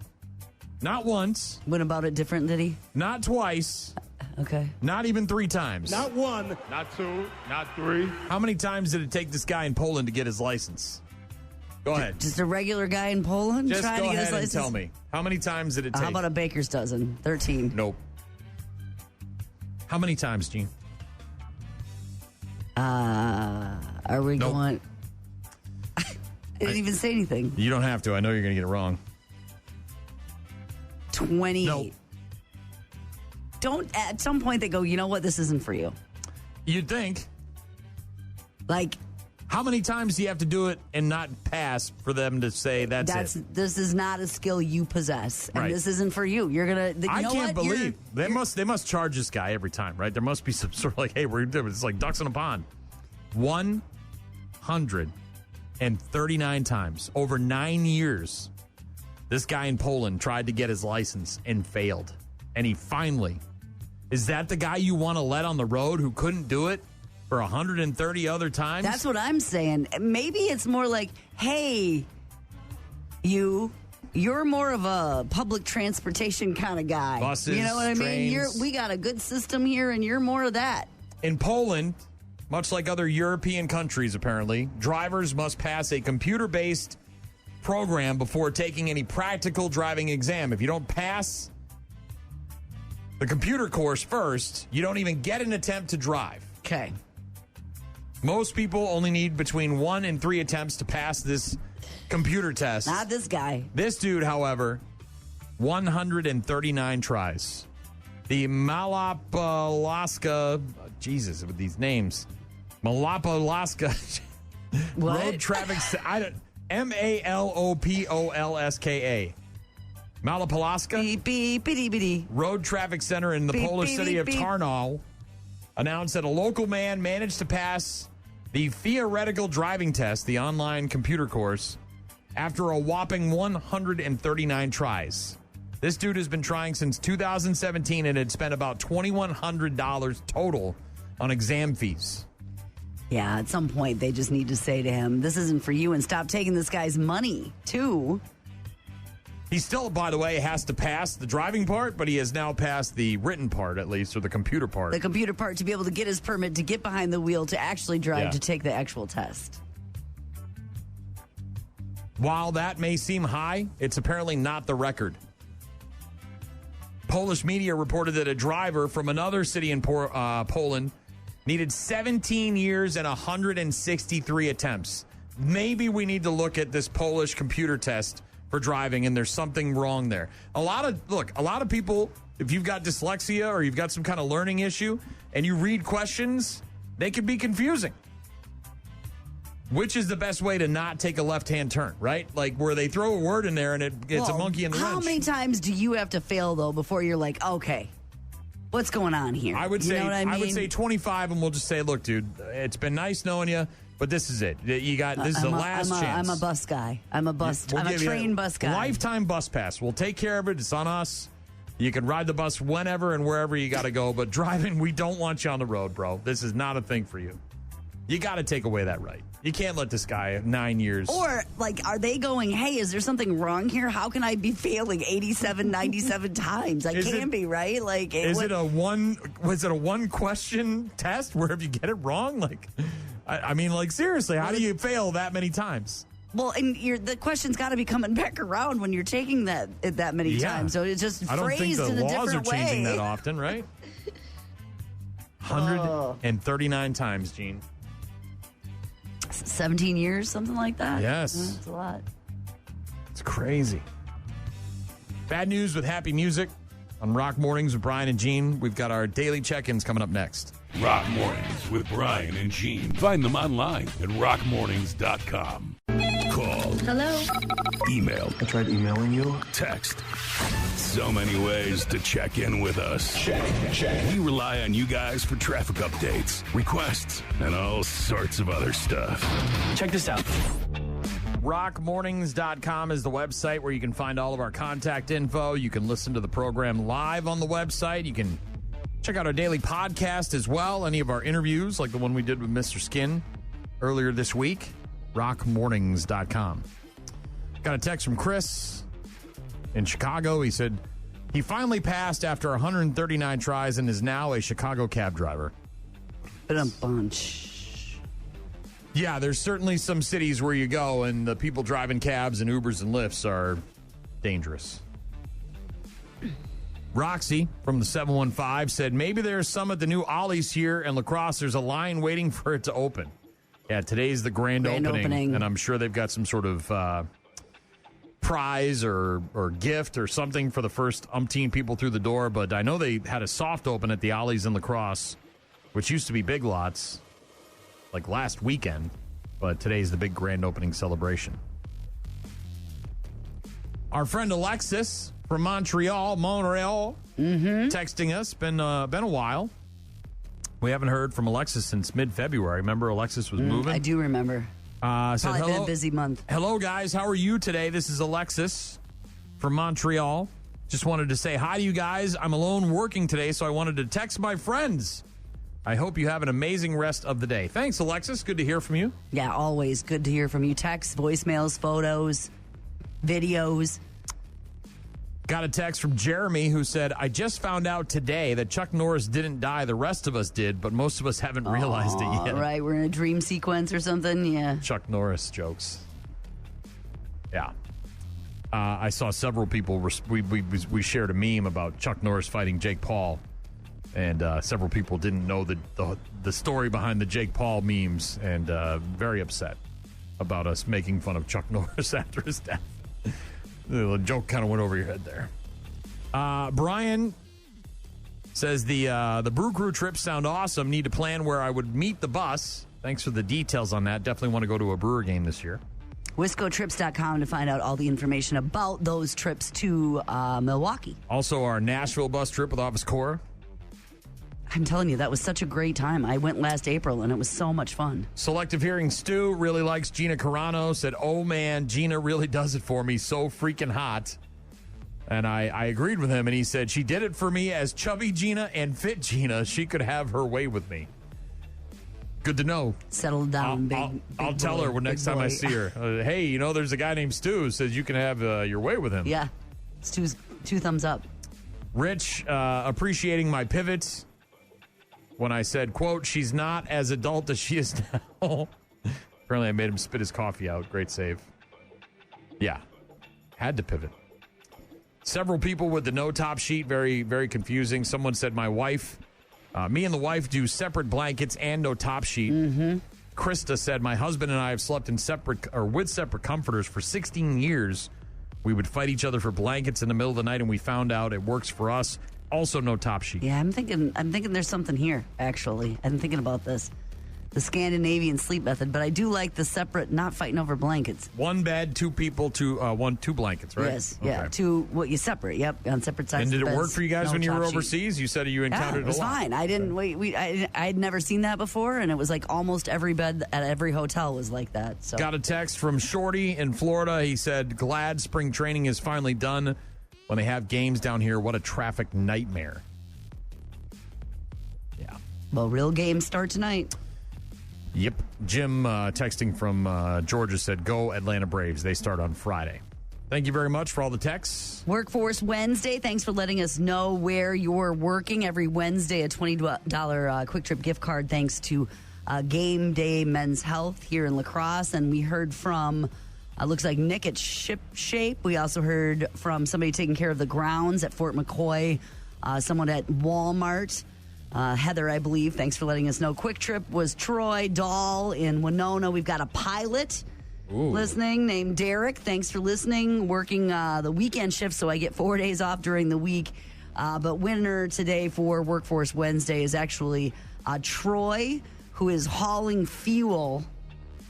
not once. Went about it different, did he? Not twice. Okay. Not even 3 times. Not 1, not 2, not 3. How many times did it take this guy in Poland to get his license? Go ahead. Just a regular guy in Poland Just trying go to get his ahead and license? tell me. How many times did it take? How about a baker's dozen? 13. Nope. How many times, Gene? Are we going... I didn't even say anything. You don't have to. I know you're going to get it wrong. 28. Nope. Don't, at some point they go, you know what, this isn't for you. You'd think. Like, how many times do you have to do it and not pass for them to say that's it? This is not a skill you possess, and Right. This isn't for you. You're gonna. I can't believe they must charge this guy every time, right? There must be some sort of like, hey, we're doing it's like ducks in a pond. 139 times over 9 years. This guy in Poland tried to get his license and failed. And he finally, is that the guy you want to let on the road who couldn't do it for 130 other times? That's what I'm saying. Maybe it's more like, hey, you're more of a public transportation kind of guy. Buses, you know what I mean? trains. We got a good system here, and you're more of that. In Poland, much like other European countries, apparently, drivers must pass a computer-based program before taking any practical driving exam. If you don't pass the computer course first, you don't even get an attempt to drive. Okay. Most people only need between 1 and 3 attempts to pass this computer test. Not this guy. This dude, however, 139 tries. The Malopolaska, Jesus, with these names. Malopolaska Road Traffic, Malopolska. Malopolaska Road Traffic Center in the Polish city of Tarnow announced that a local man managed to pass the theoretical driving test, the online computer course, after a whopping 139 tries. This dude has been trying since 2017 and had spent about $2,100 total on exam fees. Yeah, at some point they just need to say to him, this isn't for you, and stop taking this guy's money, too. He still, by the way, has to pass the driving part, but he has now passed the written part, at least, or the computer part. The computer part to be able to get his permit to get behind the wheel to actually drive Yeah. to take the actual test. While that may seem high, it's apparently not the record. Polish media reported that a driver from another city in Poland needed 17 years and 163 attempts. Maybe we need to look at this Polish computer test for driving, and there's something wrong there. A lot of people, if you've got dyslexia or you've got some kind of learning issue and you read questions, they can be confusing. Which is the best way to not take a left-hand turn, right? Like where they throw a word in there and it's a monkey in the wrench. How many times do you have to fail, though, before you're like, okay, what's going on here? I would You say know what I mean? I would say 25, and we'll just say, look, dude, it's been nice knowing you, but this is it. You got this is the last chance. I'm a bus guy. I'm a train bus guy. Lifetime bus pass. We'll take care of it. It's on us. You can ride the bus whenever and wherever you got to go, but driving, we don't want you on the road, bro. This is not a thing for you. You got to take away that right. You can't let this guy 9 years. Or, like, are they going, hey, is there something wrong here? How can I be failing 87, 97 times? I can't be, right? Like, was it a one question test where if you get it wrong? Like, I mean, like, seriously, how do you fail that many times? Well, and the question's got to be coming back around when you're taking that many times. So it's just phrased in a different way. I don't think the laws are changing that often, right? 139 times, Gene. 17 years, something like that? Yes. That's a lot. It's crazy. Bad news with happy music on Rock Mornings with Brian and Gene. We've got our daily check-ins coming up next. Rock Mornings with Brian and Gene. Find them online at rockmornings.com. Call. Hello. Email. I tried emailing you. Text. So many ways to check in with us. Check. We rely on you guys for traffic updates, requests, and all sorts of other stuff. Check this out. Rockmornings.com is the website where you can find all of our contact info. You can listen to the program live on the website. You can check out our daily podcast as well. Any of our interviews, like the one we did with Mr. Skin earlier this week. Rockmornings.com. Got a text from Chris in Chicago. He said he finally passed after 139 tries and is now a Chicago cab driver. But a bunch. Yeah, there's certainly some cities where you go and the people driving cabs and Ubers and Lyfts are dangerous. Roxy from the 715 said maybe there's some at the new Ollie's here in La Crosse. There's a line waiting for it to open. Yeah, today's the grand opening, and I'm sure they've got some sort of prize or gift or something for the first umpteen people through the door. But I know they had a soft open at the Ollie's in La Crosse, which used to be Big Lots, like last weekend. But today's the big grand opening celebration. Our friend Alexis from Montreal, texting us. Been a while. We haven't heard from Alexis since mid-February. Remember Alexis was moving? I do remember. Said, been a busy month. Hello, guys. How are you today? This is Alexis from Montreal. Just wanted to say hi to you guys. I'm alone working today, so I wanted to text my friends. I hope you have an amazing rest of the day. Thanks, Alexis. Good to hear from you. Yeah, always good to hear from you. Texts, voicemails, photos, videos. Got a text from Jeremy who said, I just found out today that Chuck Norris didn't die. The rest of us did, but most of us haven't realized it yet. Right, we're in a dream sequence or something, yeah. Chuck Norris jokes. Yeah. I saw several people, we shared a meme about Chuck Norris fighting Jake Paul, and several people didn't know the story behind the Jake Paul memes, and very upset about us making fun of Chuck Norris after his death. The joke kind of went over your head there. Brian says the Brew Crew trips sound awesome. Need to plan where I would meet the bus. Thanks for the details on that. Definitely want to go to a Brewer game this year. WiscoTrips.com to find out all the information about those trips to Milwaukee. Also, our Nashville bus trip with Office Cora. I'm telling you, that was such a great time. I went last April, and it was so much fun. Selective Hearing Stu really likes Gina Carano. Said, oh, man, Gina really does it for me. So freaking hot. And I agreed with him, and he said, she did it for me as chubby Gina and fit Gina. She could have her way with me. Good to know. Settle down, I'll tell her next time I see her. Hey, you know, there's a guy named Stu who says you can have your way with him. Yeah. Stu's 2 thumbs up. Rich, appreciating my pivots. When I said, quote, she's not as adult as she is now. Apparently I made him spit his coffee out. Great save. Yeah. Had to pivot. Several people with the no top sheet. Very, very confusing. Someone said my wife, me and the wife do separate blankets and no top sheet. Mm-hmm. Krista said my husband and I have slept in with separate comforters for 16 years. We would fight each other for blankets in the middle of the night, and we found out it works for us. Also, no top sheet. Yeah, I'm thinking there's something here, actually. I'm thinking about this. The Scandinavian Sleep Method, but I do like the separate, not fighting over blankets. 1 bed, 2 people, 2 blankets, right? Yes, okay. Yeah, 2, what you separate, yep, on separate sides. And did it beds, work for you guys when you were overseas? Sheet. You said you encountered it was a lot. fine. I didn't I'd never seen that before, and it was like almost every bed at every hotel was like that. So got a text from Shorty in Florida. He said, glad spring training is finally done. When they have games down here, what a traffic nightmare. Yeah. Well, real games start tonight. Yep. Jim texting from Georgia said, go Atlanta Braves. They start on Friday. Thank you very much for all the texts. Workforce Wednesday. Thanks for letting us know where you're working. Every Wednesday, a $20 Quick Trip gift card thanks to GameDay Men's Health here in La Crosse. And we heard from, looks like Nick at Ship Shape. We also heard from somebody taking care of the grounds at Fort McCoy, someone at Walmart. Heather, I believe. Thanks for letting us know. Quick Trip was Troy Dahl in Winona. We've got a pilot listening named Derek. Thanks for listening. Working the weekend shift, so I get 4 days off during the week. But winner today for Workforce Wednesday is actually Troy, who is hauling fuel.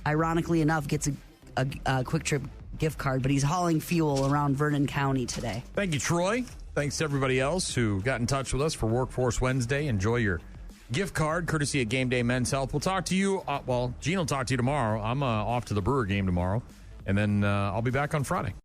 Ironically enough, gets a Quick Trip gift card, but he's hauling fuel around Vernon County today. Thank you, Troy. Thanks to everybody else who got in touch with us for Workforce Wednesday. Enjoy your gift card, courtesy of GameDay Men's Health. We'll talk to you. Gene will talk to you tomorrow. I'm off to the Brewer game tomorrow, and then I'll be back on Friday.